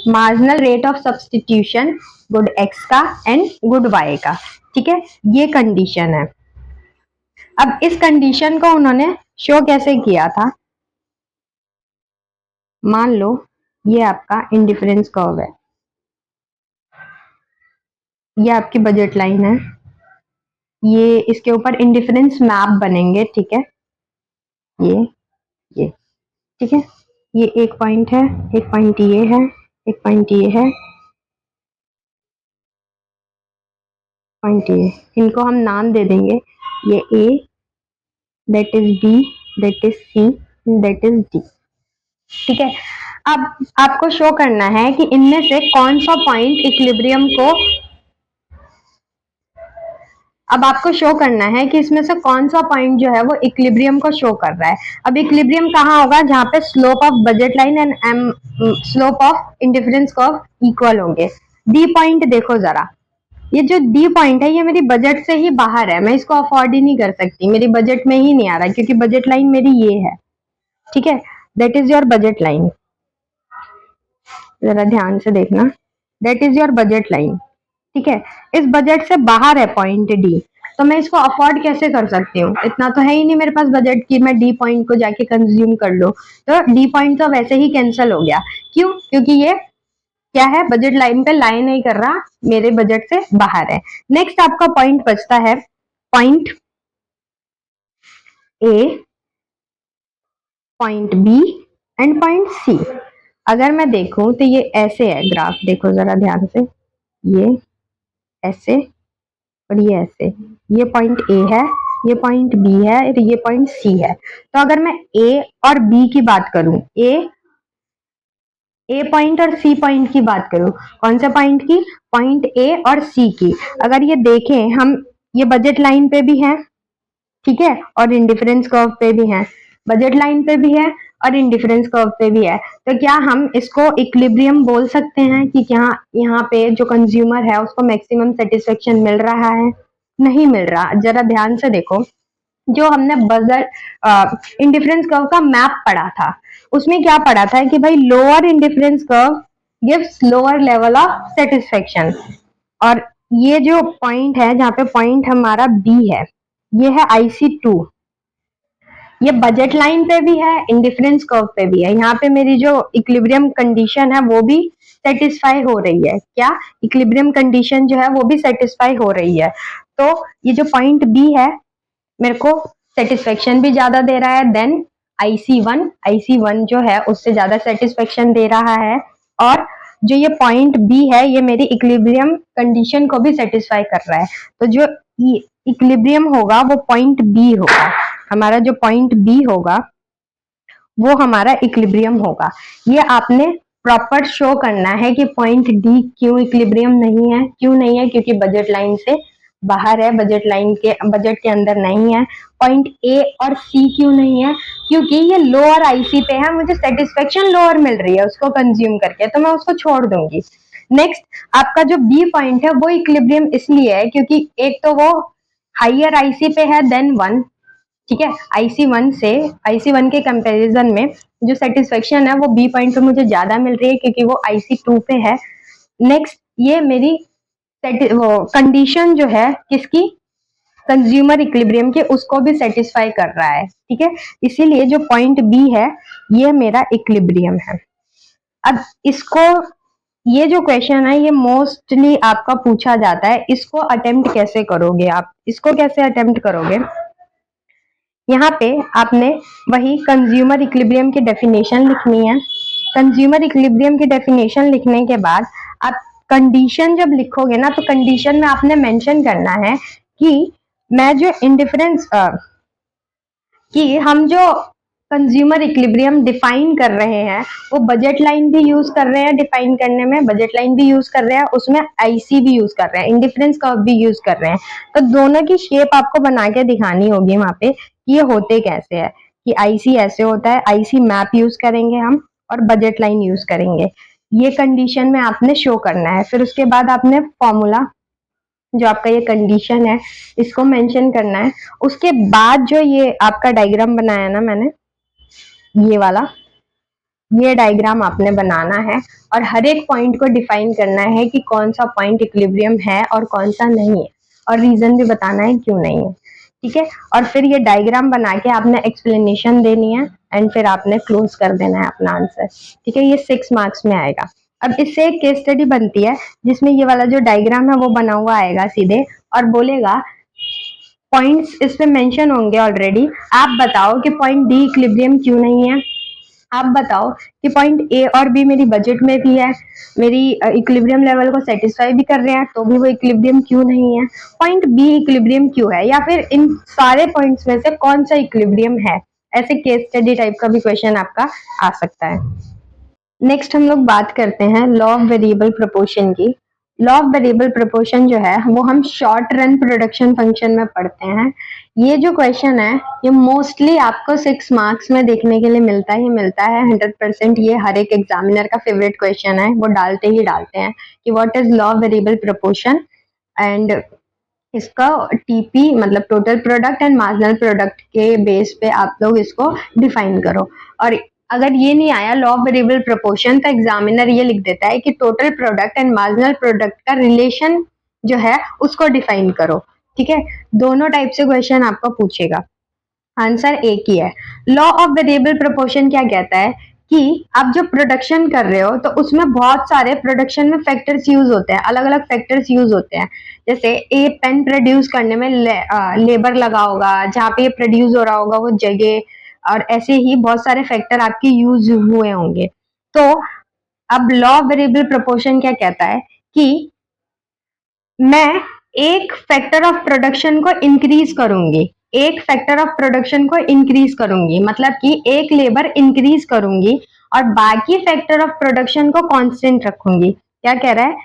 marginal rate of substitution good X का एंड गुड वाई का। ठीक है, ये कंडीशन है। अब इस कंडीशन को उन्होंने शो कैसे किया था? मान लो ये आपका इंडिफरेंस कर्व है, ये आपकी बजट लाइन है, ये इसके ऊपर इंडिफरेंस मैप बनेंगे। ठीक है, ये ठीक है, ये एक पॉइंट है, एक पॉइंट ये है, एक पॉइंट ये है, पॉइंट ये, इनको हम नाम दे देंगे, ये A, that is B, that is C, that is D. ठीक है, अब आपको शो करना है कि इनमें से कौन सा पॉइंट इक्विलिब्रियम को, अब आपको शो करना है कि इसमें से कौन सा पॉइंट जो है वो इक्विलिब्रियम को शो कर रहा है। अब इक्विलिब्रियम कहाँ होगा? जहां पे slope of budget line and slope of indifference curve equal होंगे। डी पॉइंट देखो जरा, ये जो डी पॉइंट है ये मेरी बजट से ही बाहर है, मैं इसको अफोर्ड ही नहीं कर सकती, मेरी बजट में ही नहीं आ रहा क्योंकि बजट लाइन मेरी ये है। ठीक है, that is your budget line, जरा ध्यान से देखना, that is your budget line. ठीक है, इस बजट से बाहर है पॉइंट डी, तो मैं इसको अफोर्ड कैसे कर सकती हूँ? इतना तो है ही नहीं मेरे पास बजट की मैं डी पॉइंट को जाके कंज्यूम कर लो, तो डी पॉइंट तो वैसे ही कैंसिल हो गया। क्यों? क्योंकि ये क्या है, बजट लाइन पे लाइन नहीं कर रहा, मेरे बजट से बाहर है। नेक्स्ट आपका पॉइंट बचता है point A, point B and point C. अगर मैं देखूं तो ये ऐसे है ग्राफ, देखो जरा ध्यान से, ये ऐसे और ये ऐसे, ये पॉइंट ए है, ये पॉइंट बी है, ये पॉइंट सी है। तो अगर मैं ए और बी की बात करूं, ए पॉइंट और सी पॉइंट की बात करूं, कौन से पॉइंट की? पॉइंट ए और सी की। अगर ये देखें हम, ये बजट लाइन पे भी है, ठीक है, और इंडिफरेंस कर्व पे भी है, बजट लाइन पे भी है और इंडिफरेंस कर्व पे भी है, तो क्या हम इसको इक्विलिब्रियम बोल सकते हैं कि क्या यहाँ पे जो कंज्यूमर है उसको मैक्सिमम सेटिस्फेक्शन मिल रहा है? नहीं मिल रहा। जरा ध्यान से देखो, जो हमने बजट इंडिफरेंस कर्व का मैप पढ़ा था, उसमें क्या पढ़ा था कि भाई lower indifference curve gives lower level of satisfaction. और ये जो पॉइंट है, जहाँ पे पॉइंट हमारा बी है, ये है IC2। ये बजट लाइन पे भी है, इंडिफरेंस कर्व पे भी है। यहाँ पे मेरी जो इक्विलिब्रियम कंडीशन है वो भी सेटिस्फाई हो रही है। क्या इक्विलिब्रियम कंडीशन जो है वो भी सेटिस्फाई हो रही है। तो ये जो पॉइंट बी है मेरे को सेटिस्फेक्शन भी ज्यादा दे रहा है देन IC1 जो है उससे ज्यादा सेटिस्फेक्शन दे रहा है। और जो ये पॉइंट बी है ये मेरी इक्विलिब्रियम कंडीशन को भी सेटिस्फाई कर रहा है। तो जो इक्विलिब्रियम होगा वो पॉइंट बी होगा, हमारा जो पॉइंट बी होगा वो हमारा इक्विलिब्रियम होगा। ये आपने प्रॉपर शो करना है कि पॉइंट डी क्यों इक्विलिब्रियम नहीं है। क्यों नहीं है? क्योंकि बजट लाइन से बाहर है, बजट के अंदर नहीं है। पॉइंट ए और सी क्यों नहीं है? क्योंकि ये लोअर आईसी पे है, मुझे सेटिस्फेक्शन लोअर मिल रही है उसको कंज्यूम करके, तो मैं उसको छोड़ दूंगी। नेक्स्ट, आपका जो बी पॉइंट है वो इक्विलिब्रियम इसलिए है क्योंकि एक तो वो हाइयर आईसी पे है देन 1, ठीक है। IC1 के कंपैरिजन में जो सेटिस्फेक्शन है वो बी पॉइंट पे मुझे ज्यादा मिल रही है क्योंकि वो IC2 पे है। नेक्स्ट, ये मेरी कंडीशन जो है किसकी, कंज्यूमर इक्विलिब्रियम के, उसको भी सेटिस्फाई कर रहा है, ठीक है। इसीलिए जो पॉइंट बी है ये मेरा इक्विलिब्रियम है। अब इसको, ये जो क्वेश्चन है ये मोस्टली आपका पूछा जाता है, इसको अटेम्प्ट कैसे करोगे आप, इसको कैसे अटेम्प्ट करोगे? यहाँ पे आपने वही कंज्यूमर इक्विलिब्रियम की डेफिनेशन लिखनी है। कंज्यूमर इक्विलिब्रियम की डेफिनेशन लिखने के बाद आप कंडीशन जब लिखोगे ना, तो कंडीशन में आपने मेंशन करना है कि मैं जो इंडिफरेंस कि हम जो कंज्यूमर इक्विलिब्रियम डिफाइन कर रहे हैं वो बजट लाइन भी यूज कर रहे हैं, डिफाइन करने में बजट लाइन भी यूज कर रहे हैं, उसमें आईसी भी यूज कर रहे हैं, इंडिफरेंस कर्व भी यूज कर रहे हैं। तो दोनों की शेप आपको बना के दिखानी होगी वहां पे कि ये होते कैसे है, कि आईसी ऐसे होता है, आईसी मैप यूज करेंगे हम और बजट लाइन यूज करेंगे। ये कंडीशन में आपने शो करना है। फिर उसके बाद आपने फॉर्मूला, जो आपका ये कंडीशन है, इसको मेंशन करना है। उसके बाद जो ये आपका डायग्राम बनाया ना मैंने, ये वाला, ये डायग्राम आपने बनाना है और हर एक पॉइंट को डिफाइन करना है कि कौन सा पॉइंट इक्विलिब्रियम है और कौन सा नहीं है, और रीजन भी बताना है क्यों नहीं है, ठीक है। और फिर ये डायग्राम बना के आपने एक्सप्लेनेशन देनी है एंड फिर आपने क्लोज कर देना है अपना आंसर, ठीक है। ये 6 मार्क्स में आएगा। अब इससे एक केस स्टडी बनती है जिसमें ये वाला जो डायग्राम है वो बना हुआ आएगा सीधे और बोलेगा, पॉइंट्स इस पे मेंशन होंगे ऑलरेडी, आप बताओ कि पॉइंट डी इक्विलिब्रियम क्यों नहीं है। आप बताओ कि पॉइंट ए और बी मेरी बजट में भी है, मेरी इक्विलिब्रियम लेवल को सेटिस्फाई भी कर रहे हैं, तो भी वो इक्विलिब्रियम क्यों नहीं है। पॉइंट बी इक्विलिब्रियम क्यों है, या फिर इन सारे पॉइंट्स में से कौन सा इक्विलिब्रियम है। ऐसे केस स्टडी टाइप का भी क्वेश्चन आपका आ सकता है। नेक्स्ट हम लोग बात करते हैं लॉ ऑफ वेरिएबल प्रोपोर्शन की। लॉ ऑफ वेरिएबल प्रोपोर्शन जो है वो हम शॉर्ट रन प्रोडक्शन फंक्शन में पढ़ते हैं। ये जो क्वेश्चन है ये मोस्टली आपको 6 मार्क्स में देखने के लिए मिलता ही मिलता है 100%। ये हर एक एग्जामिनर का फेवरेट क्वेश्चन है, वो डालते ही डालते हैं कि what is law of variable proportion, and इसका टीपी मतलब total product and marginal product के बेस पे आप लोग इसको डिफाइन करो। और अगर ये नहीं आया लॉ ऑफ वेरिएबल प्रोपोर्शन, तो एग्जामिनर ये लिख देता है कि total product and marginal product का रिलेशन जो है उसको डिफाइन करो, ठीक है। दोनों टाइप से क्वेश्चन आपको पूछेगा, आंसर एक ही है। लॉ ऑफ वेरिएबल प्रोपोर्शन क्या कहता है कि आप जो प्रोडक्शन कर रहे हो तो उसमें बहुत सारे प्रोडक्शन में फैक्टर्स यूज होते हैं, अलग अलग फैक्टर्स यूज होते हैं। जैसे ए पेन प्रोड्यूस करने में लेबर लगा होगा, जहाँ पे ये प्रोड्यूस हो रहा होगा वो जगह, और ऐसे ही बहुत सारे फैक्टर आपके यूज हुए होंगे। तो अब लॉ ऑफ वेरिएबल प्रोपोर्शन क्या कहता है कि मैं एक फैक्टर ऑफ प्रोडक्शन को इंक्रीज करूंगी, एक फैक्टर ऑफ प्रोडक्शन को इंक्रीज करूंगी, मतलब कि एक लेबर इंक्रीज करूंगी और बाकी फैक्टर ऑफ प्रोडक्शन को कांस्टेंट रखूंगी। क्या कह रहा है,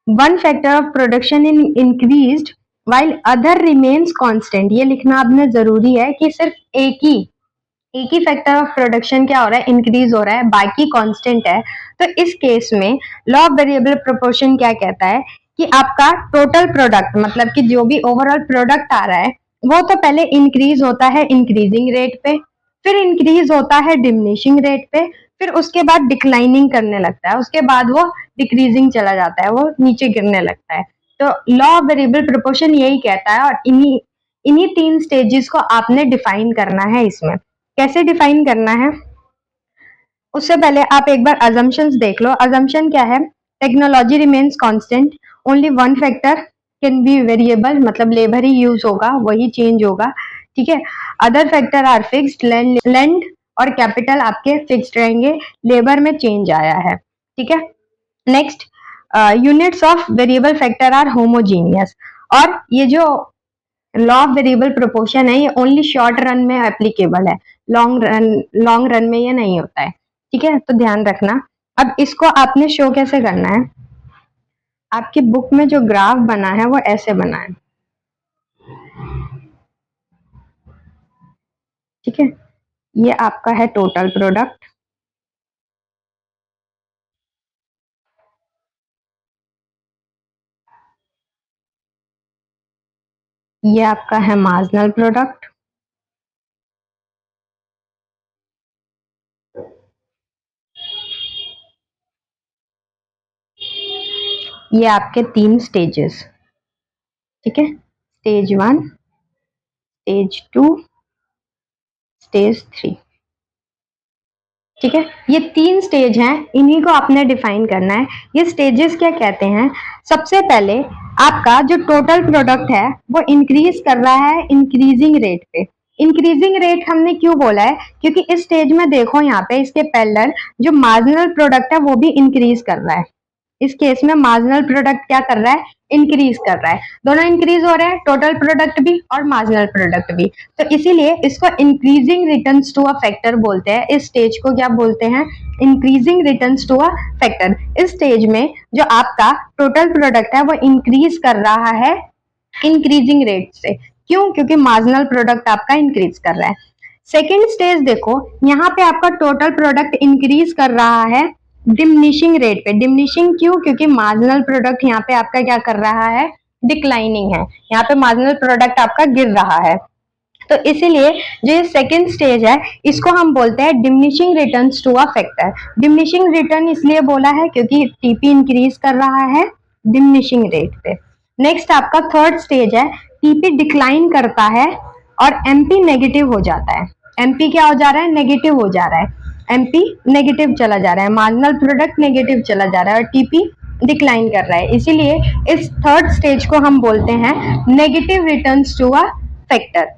one factor of production in increased while other remains constant. ये लिखना आपने जरूरी है कि सिर्फ एक ही फैक्टर ऑफ प्रोडक्शन क्या हो रहा है, इंक्रीज हो रहा है, बाकी कांस्टेंट है। तो इस केस में लॉ ऑफ वेरिएबल प्रोपोर्शन क्या कहता है कि आपका टोटल प्रोडक्ट, मतलब कि जो भी ओवरऑल प्रोडक्ट आ रहा है वो तो पहले इंक्रीज होता है इंक्रीजिंग रेट पे, फिर इंक्रीज होता है डिमिनिशिंग रेट पे, फिर उसके बाद डिक्लाइनिंग करने लगता है, उसके बाद वो डिक्रीजिंग चला जाता है, वो नीचे गिरने लगता है। तो लॉ ऑफ वेरिएबल प्रोपोर्शन यही कहता है, और इन्हीं इन्हीं तीन स्टेजेस को आपने डिफाइन करना है। इसमें कैसे डिफाइन करना है, उससे पहले आप एक बार अजम्पशंस देख लो। अजम्पशन क्या है, technology remains constant, only one factor can be variable, मतलब लेबर ही यूज होगा, वही चेंज होगा, ठीक है। Other factor are fixed, land और कैपिटल आपके फिक्स्ड रहेंगे, लेबर में चेंज आया है, ठीक है। Next, units of variable factor are homogeneous. और ये जो लॉ ऑफ वेरिएबल प्रोपोर्शन है, ये ओनली शॉर्ट रन में एप्लीकेबल है, लॉन्ग रन में ये नहीं होता है, ठीक है, तो ध्यान रखना। अब इसको आपने शो कैसे करना है, आपकी बुक में जो ग्राफ बना है वो ऐसे बना है, ठीक है। ये आपका है टोटल प्रोडक्ट, ये आपका है मार्जिनल प्रोडक्ट, ये आपके तीन स्टेजेस, ठीक है, स्टेज 1, स्टेज 2, स्टेज 3, ठीक है। ये तीन स्टेज हैं, इन्हीं को आपने डिफाइन करना है। ये स्टेजेस क्या कहते हैं, सबसे पहले आपका जो टोटल प्रोडक्ट है वो इंक्रीज कर रहा है इंक्रीजिंग रेट पे। इंक्रीजिंग रेट हमने क्यों बोला है, क्योंकि इस स्टेज में देखो यहाँ पे इसके पैरेलल जो मार्जिनल प्रोडक्ट है वो भी इंक्रीज कर रहा है। इस केस में मार्जिनल प्रोडक्ट क्या कर रहा है, इंक्रीज कर रहा है, दोनों इंक्रीज हो रहे हैं, टोटल प्रोडक्ट भी और मार्जिनल प्रोडक्ट भी। तो इसीलिए इसको increasing returns to a factor बोलते हैं। इस स्टेज को क्या बोलते हैं, increasing returns to a factor. इस स्टेज में जो आपका टोटल प्रोडक्ट है वो इंक्रीज कर रहा है इंक्रीजिंग रेट से। क्यों, क्योंकि मार्जिनल प्रोडक्ट आपका इंक्रीज कर रहा है। सेकेंड स्टेज देखो, यहाँ पे आपका टोटल प्रोडक्ट इंक्रीज कर रहा है डिमिनिशिंग रेट पे। डिमिनिशिंग क्यों, क्योंकि मार्जिनल प्रोडक्ट यहाँ पे आपका क्या कर रहा है, डिक्लाइनिंग है, यहाँ पे मार्जिनल प्रोडक्ट आपका गिर रहा है। तो इसीलिए जो ये सेकेंड स्टेज है इसको हम बोलते हैं diminishing returns to a factor. Diminishing return इसलिए बोला है क्योंकि टीपी इंक्रीज कर रहा है डिमिनिशिंग रेट पे। नेक्स्ट आपका थर्ड स्टेज है, टीपी डिक्लाइन करता है और एमपी नेगेटिव हो जाता है। एमपी क्या हो जा रहा है, नेगेटिव हो जा रहा है, एमपी नेगेटिव चला जा रहा है, मार्जिनल प्रोडक्ट नेगेटिव चला जा रहा है और टीपी डिक्लाइन कर रहा है। इसीलिए इस थर्ड स्टेज को हम बोलते हैं negative returns to a factor.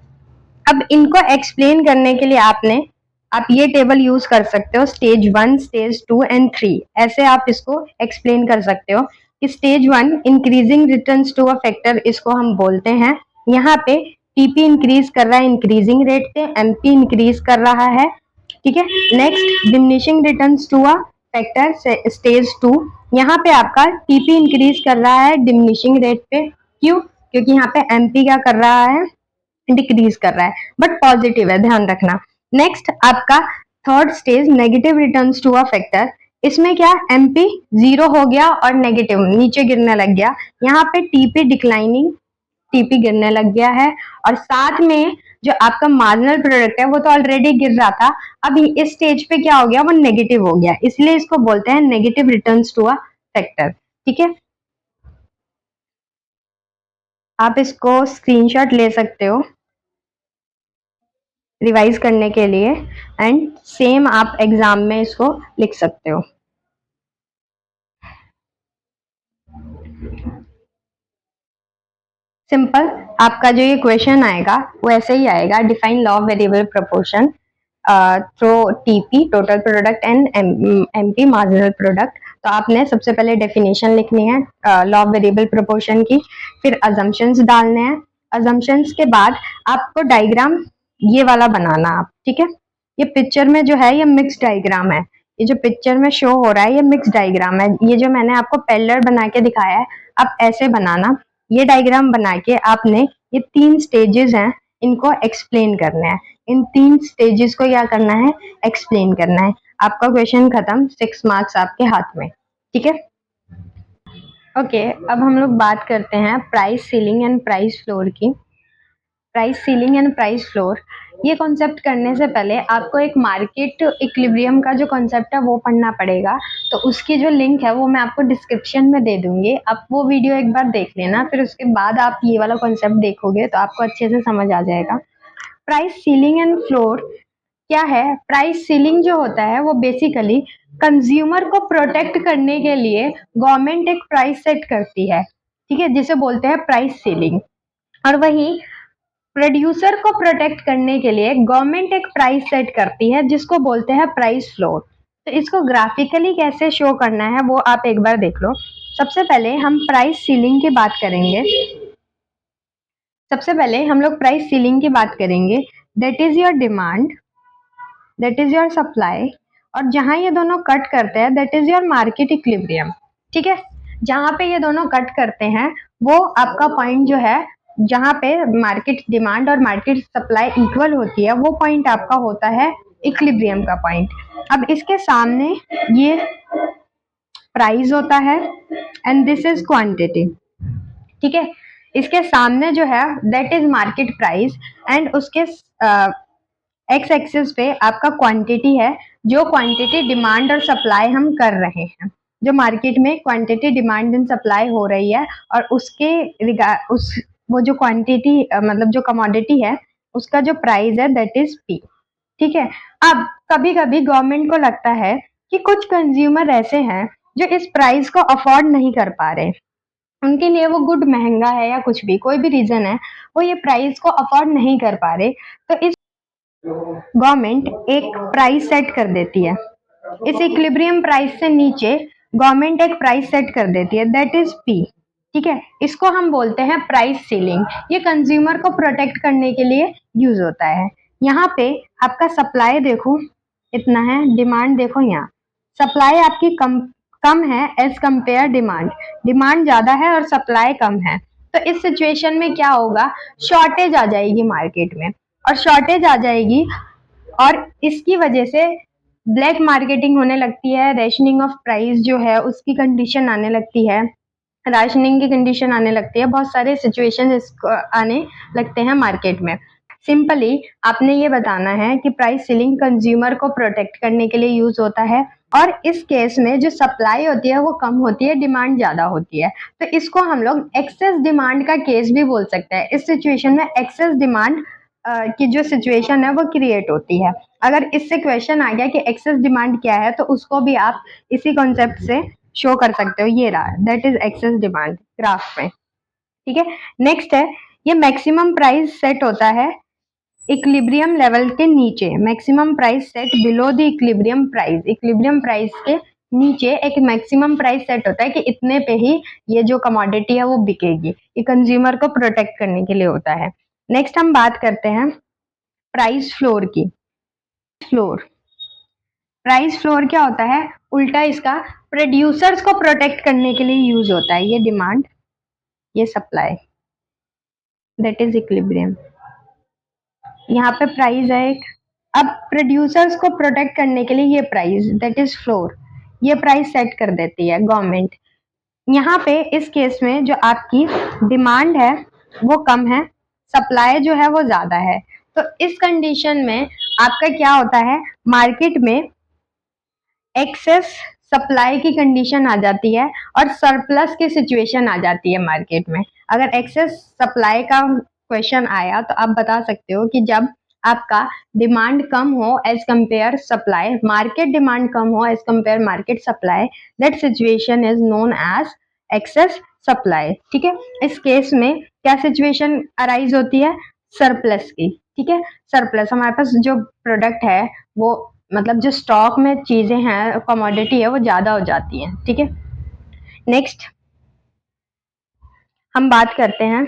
अब इनको एक्सप्लेन करने के लिए आप ये टेबल यूज कर सकते हो, स्टेज 1, स्टेज 2 एंड 3, ऐसे आप इसको एक्सप्लेन कर सकते हो कि stage 1 increasing returns to a factor, इसको हम बोलते हैं, यहाँ पे टीपी इंक्रीज कर रहा है इंक्रीजिंग रेट पे, एमपी इंक्रीज कर रहा है, ठीक है। Next, diminishing returns to a factor stage 2, यहाँ पे आपका टीपी इंक्रीज कर रहा है डिमिनिशिंग रेट पे। क्यों, क्योंकि यहाँ पे एमपी क्या कर रहा है, डिक्रीज कर रहा है, बट पॉजिटिव है, ध्यान रखना। नेक्स्ट आपका third stage negative returns to a factor, इसमें क्या एमपी जीरो हो गया और नेगेटिव नीचे गिरने लग गया, यहाँ पे टीपी डिक्लाइनिंग, टीपी गिरने लग गया है, और साथ में जो आपका मार्जिनल प्रोडक्ट है वो तो ऑलरेडी गिर रहा था, अभी इस स्टेज पे क्या हो गया, वो नेगेटिव हो गया, इसलिए इसको बोलते हैं negative returns to a factor, ठीक है। आप इसको स्क्रीनशॉट ले सकते हो रिवाइज करने के लिए, एंड सेम आप एग्जाम में इसको लिख सकते हो। सिंपल, आपका जो ये क्वेश्चन आएगा वो ऐसे ही आएगा, define law of variable proportion through TP total product and MP marginal product. तो आपने सबसे पहले डेफिनेशन लिखनी है लॉ ऑफ वेरिएबल प्रोपोर्शन की, फिर अजम्पशंस डालने हैं, अजम्पशंस के बाद आपको डायग्राम ये वाला बनाना आप, ठीक है। ये पिक्चर में जो है ये मिक्स डायग्राम है, ये जो पिक्चर में शो हो रहा है ये मिक्स डायग्राम है, ये जो मैंने आपको पैरेलल बना के दिखाया है आप ऐसे बनाना। ये डायग्राम बना के आपने ये तीन स्टेजेस हैं इनको एक्सप्लेन करना है, इन तीन स्टेजेस को क्या करना है, एक्सप्लेन करना है। आपका क्वेश्चन खत्म, 6 मार्क्स आपके हाथ में, ठीक है। ओके, अब हम लोग बात करते हैं price ceiling and price floor की। Price ceiling and price floor, ये कॉन्सेप्ट करने से पहले आपको एक मार्केट इक्विलिब्रियम का जो कॉन्सेप्ट है वो पढ़ना पड़ेगा। तो उसकी जो लिंक है वो मैं आपको डिस्क्रिप्शन में दे दूंगी, आप वो वीडियो एक बार देख लेना, फिर उसके बाद आप ये वाला कॉन्सेप्ट देखोगे तो आपको अच्छे से समझ आ जाएगा। प्राइस सीलिंग एंड फ्लोर क्या है? प्राइस सीलिंग जो होता है वो बेसिकली कंज्यूमर को प्रोटेक्ट करने के लिए गवर्नमेंट एक प्राइस सेट करती है, ठीक है, जिसे बोलते हैं प्राइस सीलिंग। और वही प्रोड्यूसर को प्रोटेक्ट करने के लिए गवर्नमेंट एक प्राइस सेट करती है जिसको बोलते हैं प्राइस फ्लोर। तो इसको ग्राफिकली कैसे शो करना है वो आप एक बार देख लो। सबसे पहले हम प्राइस सीलिंग की बात करेंगे। सबसे पहले हम लोग प्राइस सीलिंग की बात करेंगे। That is your demand, that is your supply, और जहां ये दोनों कट करते हैं that is your market equilibrium, ठीक है। जहां पे ये दोनों कट करते हैं वो आपका पॉइंट जो है, जहां पे मार्केट डिमांड और मार्केट सप्लाई इक्वल होती है, वो पॉइंट आपका होता है इक्विलिब्रियम का पॉइंट। अब इसके सामने ये प्राइस होता है एंड दिस इज क्वांटिटी, ठीक है। इसके सामने जो है that is market price and उसके एक्स एक्सिस पे आपका क्वांटिटी है, जो क्वांटिटी डिमांड और सप्लाई हम कर रहे हैं, जो मार्केट में क्वांटिटी डिमांड एंड सप्लाई हो रही है, और उस वो जो क्वांटिटी मतलब जो कमोडिटी है उसका जो प्राइस है दैट इज पी, ठीक है। अब कभी कभी गवर्नमेंट को लगता है कि कुछ कंज्यूमर ऐसे हैं जो इस प्राइस को अफोर्ड नहीं कर पा रहे, उनके लिए वो गुड महंगा है या कुछ भी कोई भी रीजन है, वो ये प्राइस को अफोर्ड नहीं कर पा रहे, तो इस गवर्नमेंट एक प्राइस सेट कर देती है। इस इक्विलिब्रियम प्राइस से नीचे गवर्नमेंट एक प्राइस सेट कर देती है दैट इज पी, ठीक है। इसको हम बोलते हैं प्राइस सीलिंग। ये कंज्यूमर को प्रोटेक्ट करने के लिए यूज होता है। यहाँ पे आपका सप्लाई देखो इतना है, डिमांड देखो यहाँ सप्लाई आपकी कम है एज कंपेयर डिमांड, डिमांड ज्यादा है और सप्लाई कम है। तो इस सिचुएशन में क्या होगा, शॉर्टेज आ जाएगी मार्केट में, और शॉर्टेज आ जाएगी और इसकी वजह से ब्लैक मार्केटिंग होने लगती है, रेशनिंग ऑफ प्राइस जो है उसकी कंडीशन आने लगती है, राशनिंग की कंडीशन आने लगती है, बहुत सारे सिचुएशन आने लगते हैं मार्केट में। सिंपली आपने ये बताना है कि प्राइस सीलिंग कंज्यूमर को प्रोटेक्ट करने के लिए यूज होता है, और इस केस में जो सप्लाई होती है वो कम होती है, डिमांड ज्यादा होती है, तो इसको हम लोग एक्सेस डिमांड का केस भी बोल सकते हैं। इस सिचुएशन में एक्सेस डिमांड की जो सिचुएशन है वो क्रिएट होती है। अगर इससे क्वेश्चन आ गया कि एक्सेस डिमांड क्या है तो उसको भी आप इसी कॉन्सेप्ट से शो कर सकते हो। ये रहा that is excess demand graph में, ठीक है। नेक्स्ट है ये मैक्सिमम प्राइस सेट होता है इक्विलिब्रियम लेवल के नीचे, maximum price set below the equilibrium price, equilibrium price के नीचे एक मैक्सिमम प्राइस सेट होता है कि इतने पे ही ये जो कमोडिटी है वो बिकेगी, ये कंज्यूमर को प्रोटेक्ट करने के लिए होता है। नेक्स्ट हम बात करते हैं प्राइस फ्लोर की। प्राइस फ्लोर क्या होता है, उल्टा इसका प्रोड्यूसर्स को प्रोटेक्ट करने के लिए यूज होता है। ये डिमांड, ये सप्लाई, दैट इज इक्विलिब्रियम, यहाँ पे प्राइस है एक। अब प्रोड्यूसर्स को प्रोटेक्ट करने के लिए ये प्राइस दैट इज फ्लोर, ये प्राइस सेट कर देती है गवर्नमेंट। यहाँ पे इस केस में जो आपकी डिमांड है वो कम है, सप्लाई जो है वो ज्यादा है, तो इस कंडीशन में आपका क्या होता है, मार्केट में एक्सेस सप्लाई की कंडीशन आ जाती है और सरप्लस की सिचुएशन आ जाती है मार्केट में। अगर एक्सेस सप्लाई का क्वेश्चन आया तो आप बता सकते हो कि जब आपका डिमांड कम हो as compare supply, market demand कम हो as compare market supply, that situation is known as excess supply, ठीक है। इस केस में क्या सिचुएशन अराइज होती है, सरप्लस की, ठीक है। सरप्लस, हमारे पास जो प्रोडक्ट है वो मतलब जो स्टॉक में चीजें हैं, कमोडिटी है, वो ज्यादा हो जाती है, ठीक है। नेक्स्ट हम बात करते हैं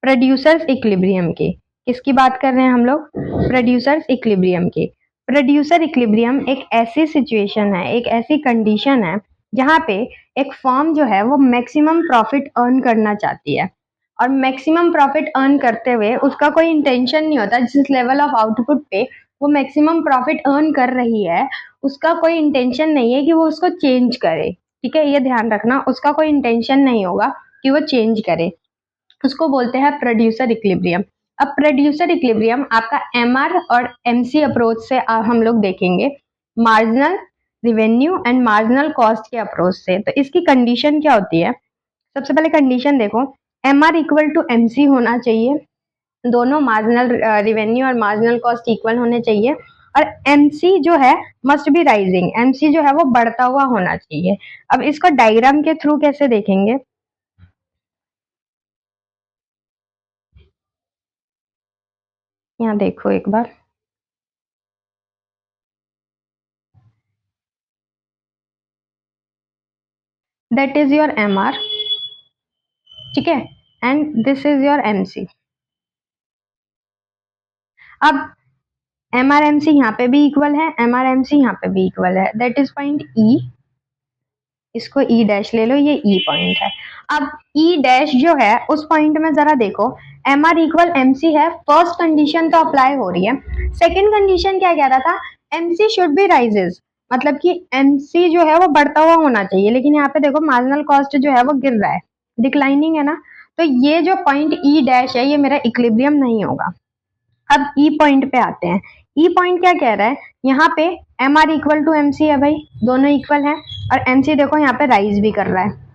प्रोड्यूसर्स इक्विलिब्रियम की। किसकी बात कर रहे हैं हम लोग, प्रोड्यूसर्स इक्विलिब्रियम की। प्रोड्यूसर इक्विलिब्रियम एक ऐसी सिचुएशन है, एक ऐसी कंडीशन है जहाँ पे एक फर्म जो है वो मैक्सिमम प्रॉफिट अर्न करना चाहती है, और मैक्सिमम प्रॉफिट अर्न करते हुए उसका कोई इंटेंशन नहीं होता, जिस लेवल ऑफ आउटपुट पे वो मैक्सिमम प्रॉफिट अर्न कर रही है उसका कोई इंटेंशन नहीं है कि वो उसको चेंज करे, ठीक है। ये ध्यान रखना, उसका कोई इंटेंशन नहीं होगा कि वो चेंज करे, उसको बोलते हैं प्रोड्यूसर इक्विलिब्रियम। अब प्रोड्यूसर इक्विलिब्रियम आपका एमआर और एमसी अप्रोच से हम लोग देखेंगे marginal revenue and marginal cost के अप्रोच से। तो इसकी कंडीशन क्या होती है? सबसे पहले कंडीशन देखो, एमआर इक्वल टू एमसी होना चाहिए, दोनों मार्जिनल रिवेन्यू और मार्जिनल कॉस्ट इक्वल होने चाहिए, और एमसी जो है मस्ट बी राइजिंग, एमसी जो है वो बढ़ता हुआ होना चाहिए। अब इसको डायग्राम के थ्रू कैसे देखेंगे? यहाँ देखो एक बार, दैट इज योर एमआर, ठीक है, and this is your MC. अब एम आर एम सी यहाँ पे भी इक्वल है, एम आर एम सी यहाँ पे भी इक्वल है, दैट इज पॉइंट ई, इसको ई डैश ले लो, ये ई पॉइंट है। अब ई डैश जो है उस पॉइंट में जरा देखो, M R equal M C है, फर्स्ट कंडीशन तो अप्लाई हो रही है। सेकेंड कंडीशन क्या कह रहा था? M C should be rises, मतलब कि एम सी जो है वो बढ़ता हुआ होना चाहिए, लेकिन यहाँ पे देखो मार्जिनल कॉस्ट जो है वो गिर रहा है, डिक्लाइनिंग है ना, तो ये जो पॉइंट ई डैश है ये मेरा इक्विलिब्रियम नहीं होगा। अब ई पॉइंट पे आते हैं, ई पॉइंट क्या कह रहा है? यहाँ पे M R equal to M C है भाई, दोनों इक्वल हैं, और एम सी देखो यहाँ पे राइज भी कर रहा है।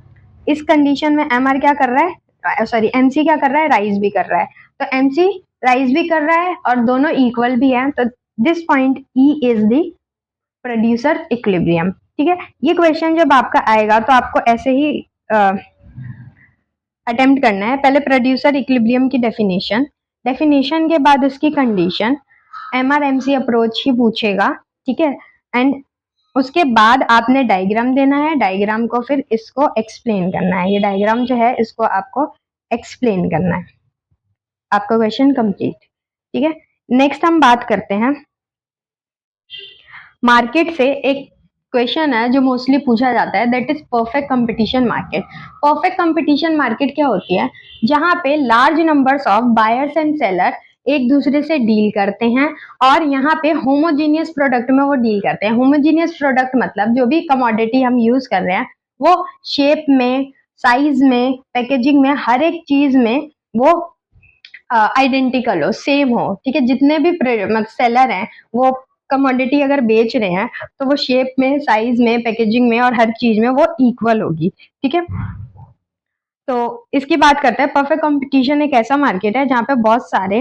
इस कंडीशन में एम आर क्या कर रहा है, सॉरी एम सी क्या कर रहा है? राइज भी कर रहा है। तो एम सी राइज भी कर रहा है और दोनों इक्वल भी है, तो this point E is the producer equilibrium, ठीक है। ये क्वेश्चन जब आपका आएगा तो आपको ऐसे ही अटेम्प्ट करना है। पहले प्रोड्यूसर इक्विलिब्रियम की डेफिनेशन, डेफिनेशन के बाद उसकी कंडीशन, एमआरएमसी अप्रोच ही पूछेगा, ठीक है, एंड उसके बाद आपने डायग्राम देना है, डायग्राम को फिर इसको एक्सप्लेन करना है, ये डायग्राम जो है इसको आपको एक्सप्लेन करना है। आपका क्वेश्चन कंप्लीट, ठीक है। नेक्स्ट हम बात करते हैं मार्केट से। एक क्वेश्चन है जो मोस्टली पूछा जाता है, that is perfect competition market. Perfect competition market क्या होती है? जहां पे large numbers of buyers and seller एक दूसरे से डील करते हैं, और यहाँ पे होमोजीनियस प्रोडक्ट में वो डील करते हैं। होमोजीनियस प्रोडक्ट मतलब जो भी कमोडिटी हम यूज कर रहे हैं वो शेप में, साइज में, पैकेजिंग में, हर एक चीज में वो आइडेंटिकल हो, सेम हो, ठीक है। जितने भी मतलब सेलर हैं वो कमोडिटी अगर बेच रहे हैं तो वो शेप में, साइज में, पैकेजिंग में और हर चीज में वो इक्वल होगी, ठीक है। तो इसकी बात करते हैं। परफेक्ट कंपटीशन एक ऐसा मार्केट है जहाँ पे बहुत सारे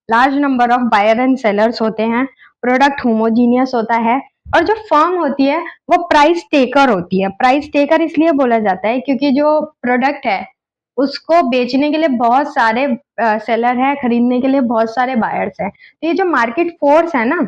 large number of buyer and sellers होते हैं, प्रोडक्ट होमोजीनियस होता है, और जो फर्म होती है वो प्राइस टेकर होती है। प्राइस टेकर इसलिए बोला जाता है क्योंकि जो प्रोडक्ट है उसको बेचने के लिए बहुत सारे सेलर है, खरीदने के लिए बहुत सारे बायर्स हैं। तो ये जो मार्केट फोर्स है ना,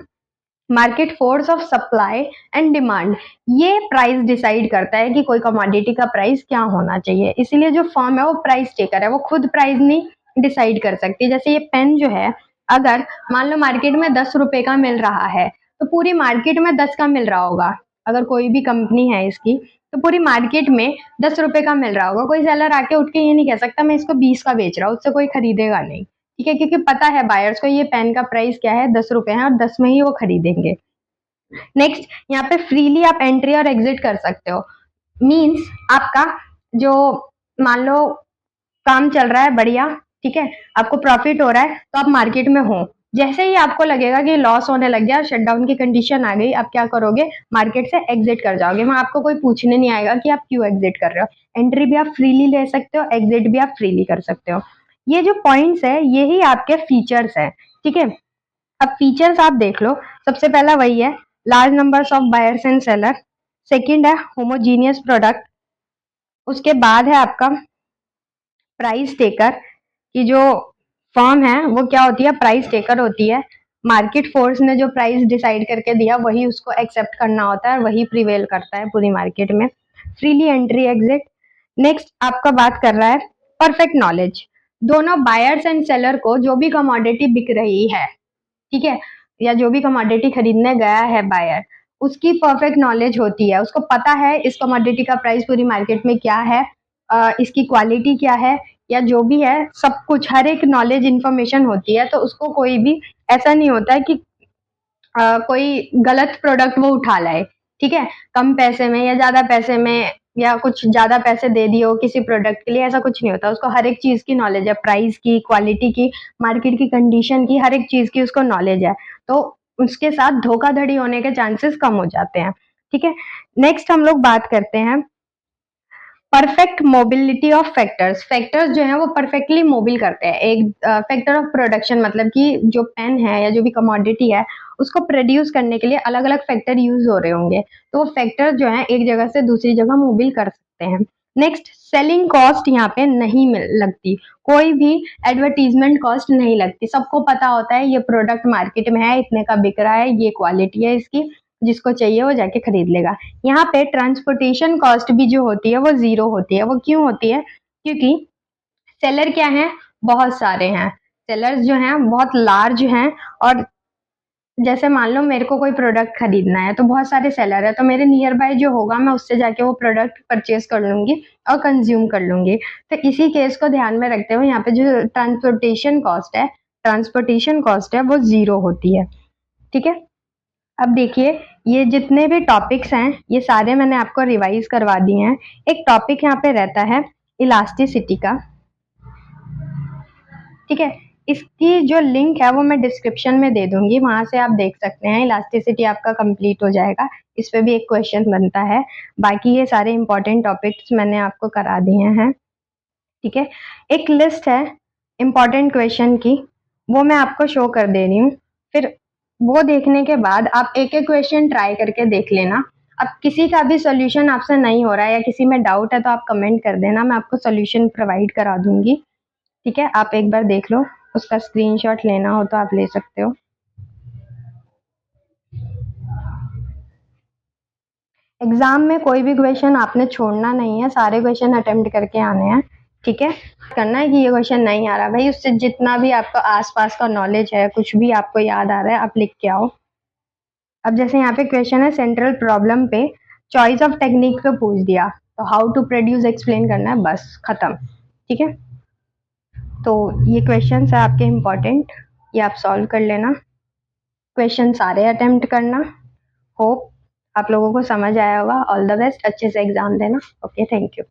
market force of supply and demand, ये प्राइस डिसाइड करता है कि कोई कमोडिटी का प्राइस क्या होना चाहिए। इसीलिए जो फर्म है वो प्राइस टेकर है, वो खुद प्राइस नहीं डिसाइड कर सकती। जैसे ये पेन जो है, अगर मान लो मार्केट में 10 रुपए का मिल रहा है तो पूरी मार्केट में 10 का मिल रहा होगा। अगर कोई भी कंपनी है इसकी तो पूरी मार्केट में 10 रुपए का मिल रहा होगा। कोई सेलर आके उठ के ये नहीं कह सकता मैं इसको 20 का बेच रहा हूँ, उससे कोई खरीदेगा नहीं, ठीक है, क्योंकि पता है बायर्स को ये पेन का प्राइस क्या है, 10 रुपए है, और 10 में ही वो खरीदेंगे। नेक्स्ट, यहाँ पे फ्रीली आप एंट्री और एग्जिट कर सकते हो। मीन्स आपका जो, मान लो काम चल रहा है बढ़िया, ठीक है, आपको प्रॉफिट हो रहा है तो आप मार्केट में हो, जैसे ही आपको लगेगा कि लॉस होने लग गया, शटडाउन की कंडीशन आ गई, आप क्या करोगे? मार्केट से एग्जिट कर जाओगे। वहां आपको कोई पूछने नहीं आएगा कि आप क्यों एग्जिट कर रहे हो। एंट्री भी आप फ्रीली ले सकते हो, एग्जिट भी आप फ्रीली कर सकते हो। ये जो पॉइंट्स है यही आपके फीचर्स है, ठीक है। अब फीचर्स आप देख लो, सबसे पहला वही है large numbers of buyers and seller, second है होमोजीनियस प्रोडक्ट, उसके बाद है आपका प्राइस टेकर, कि जो फर्म है वो क्या होती है? प्राइस टेकर होती है। मार्केट फोर्स ने जो प्राइस डिसाइड करके दिया वही उसको एक्सेप्ट करना होता है, वही प्रिवेल करता है पूरी मार्केट में। Freely entry exit. नेक्स्ट आपका बात कर रहा है परफेक्ट नॉलेज। दोनों बायर्स एंड सेलर को जो भी कमोडिटी बिक रही है, ठीक है, या जो भी कमोडिटी खरीदने गया है बायर, उसकी परफेक्ट नॉलेज होती है, उसको पता है इस कमोडिटी का प्राइस पूरी मार्केट में क्या है, इसकी क्वालिटी क्या है, या जो भी है सब कुछ, हर एक नॉलेज इन्फॉर्मेशन होती है। तो उसको कोई भी ऐसा नहीं होता है कि कोई गलत प्रोडक्ट वो उठा लाए, ठीक है, कम पैसे में या ज्यादा पैसे में या कुछ ज्यादा पैसे दे दिए हो किसी प्रोडक्ट के लिए, ऐसा कुछ नहीं होता। उसको हर एक चीज की नॉलेज है, प्राइस की, क्वालिटी की, मार्केट की कंडीशन की, हर एक चीज की उसको नॉलेज है। तो उसके साथ धोखाधड़ी होने के चांसेस कम हो जाते हैं। ठीक है, नेक्स्ट हम लोग बात करते हैं perfect mobility of factors. Factors जो है वो परफेक्टली मोबिल करते हैं। एक फैक्टर ऑफ प्रोडक्शन मतलब कि जो पेन है या जो भी कमोडिटी है उसको प्रोड्यूस करने के लिए अलग अलग फैक्टर यूज हो रहे होंगे, तो वो फैक्टर जो है एक जगह से दूसरी जगह मोबिल कर सकते हैं। नेक्स्ट, सेलिंग कॉस्ट यहाँ पे नहीं लगती, कोई भी एडवर्टीजमेंट कॉस्ट नहीं लगती। सबको पता होता है ये प्रोडक्ट मार्केट में है, इतने का बिक रहा है, ये क्वालिटी है इसकी, जिसको चाहिए वो जाके खरीद लेगा। यहाँ पे ट्रांसपोर्टेशन कॉस्ट भी जो होती है वो जीरो होती है। वो क्यों होती है? क्योंकि सेलर क्या है, बहुत सारे हैं। सेलर्स जो हैं बहुत लार्ज हैं, और जैसे मान लो मेरे को कोई प्रोडक्ट खरीदना है तो बहुत सारे सेलर है, तो मेरे नियर बाय जो होगा मैं उससे जाके वो प्रोडक्ट परचेज कर लूंगी और कंज्यूम कर लूंगी। तो इसी केस को ध्यान में रखते हुए यहाँ पे जो ट्रांसपोर्टेशन कॉस्ट है वो जीरो होती है। ठीक है, अब देखिए ये जितने भी टॉपिक्स हैं ये सारे मैंने आपको रिवाइज करवा दिए हैं। एक टॉपिक यहाँ पे रहता है इलास्टिसिटी का। ठीक है, इसकी जो लिंक है वो मैं डिस्क्रिप्शन में दे दूंगी, वहां से आप देख सकते हैं। इलास्टिसिटी आपका कंप्लीट हो जाएगा, इस पे भी एक क्वेश्चन बनता है। बाकी ये सारे इंपॉर्टेंट टॉपिक्स मैंने आपको करा दिए हैं। ठीक है, एक लिस्ट है इंपॉर्टेंट क्वेश्चन की, वो मैं आपको शो कर दे रही हूँ। फिर वो देखने के बाद आप एक एक क्वेश्चन ट्राई करके देख लेना। अब किसी का भी सोल्यूशन आपसे नहीं हो रहा है या किसी में डाउट है तो आप कमेंट कर देना, मैं आपको सोल्यूशन प्रोवाइड करा दूंगी। ठीक है, आप एक बार देख लो, उसका स्क्रीनशॉट लेना हो तो आप ले सकते हो। एग्जाम में कोई भी क्वेश्चन आपने छोड़ना नहीं है, सारे क्वेश्चन अटेम्प्ट करके आने हैं। ठीक है, करना है कि ये क्वेश्चन नहीं आ रहा भाई, उससे जितना भी आपका आसपास का नॉलेज है, कुछ भी आपको याद आ रहा है आप लिख के आओ। अब जैसे यहाँ पे क्वेश्चन है सेंट्रल प्रॉब्लम पे चॉइस ऑफ टेक्निक पे पूछ दिया, तो हाउ टू प्रोड्यूस एक्सप्लेन करना है, बस खत्म। ठीक है, तो ये क्वेश्चन है आपके इम्पोर्टेंट, ये आप सॉल्व कर लेना। क्वेश्चन सारे अटेम्प्ट करना। होप आप लोगों को समझ आया होगा। ऑल द बेस्ट, अच्छे से एग्जाम देना। Okay, thank you.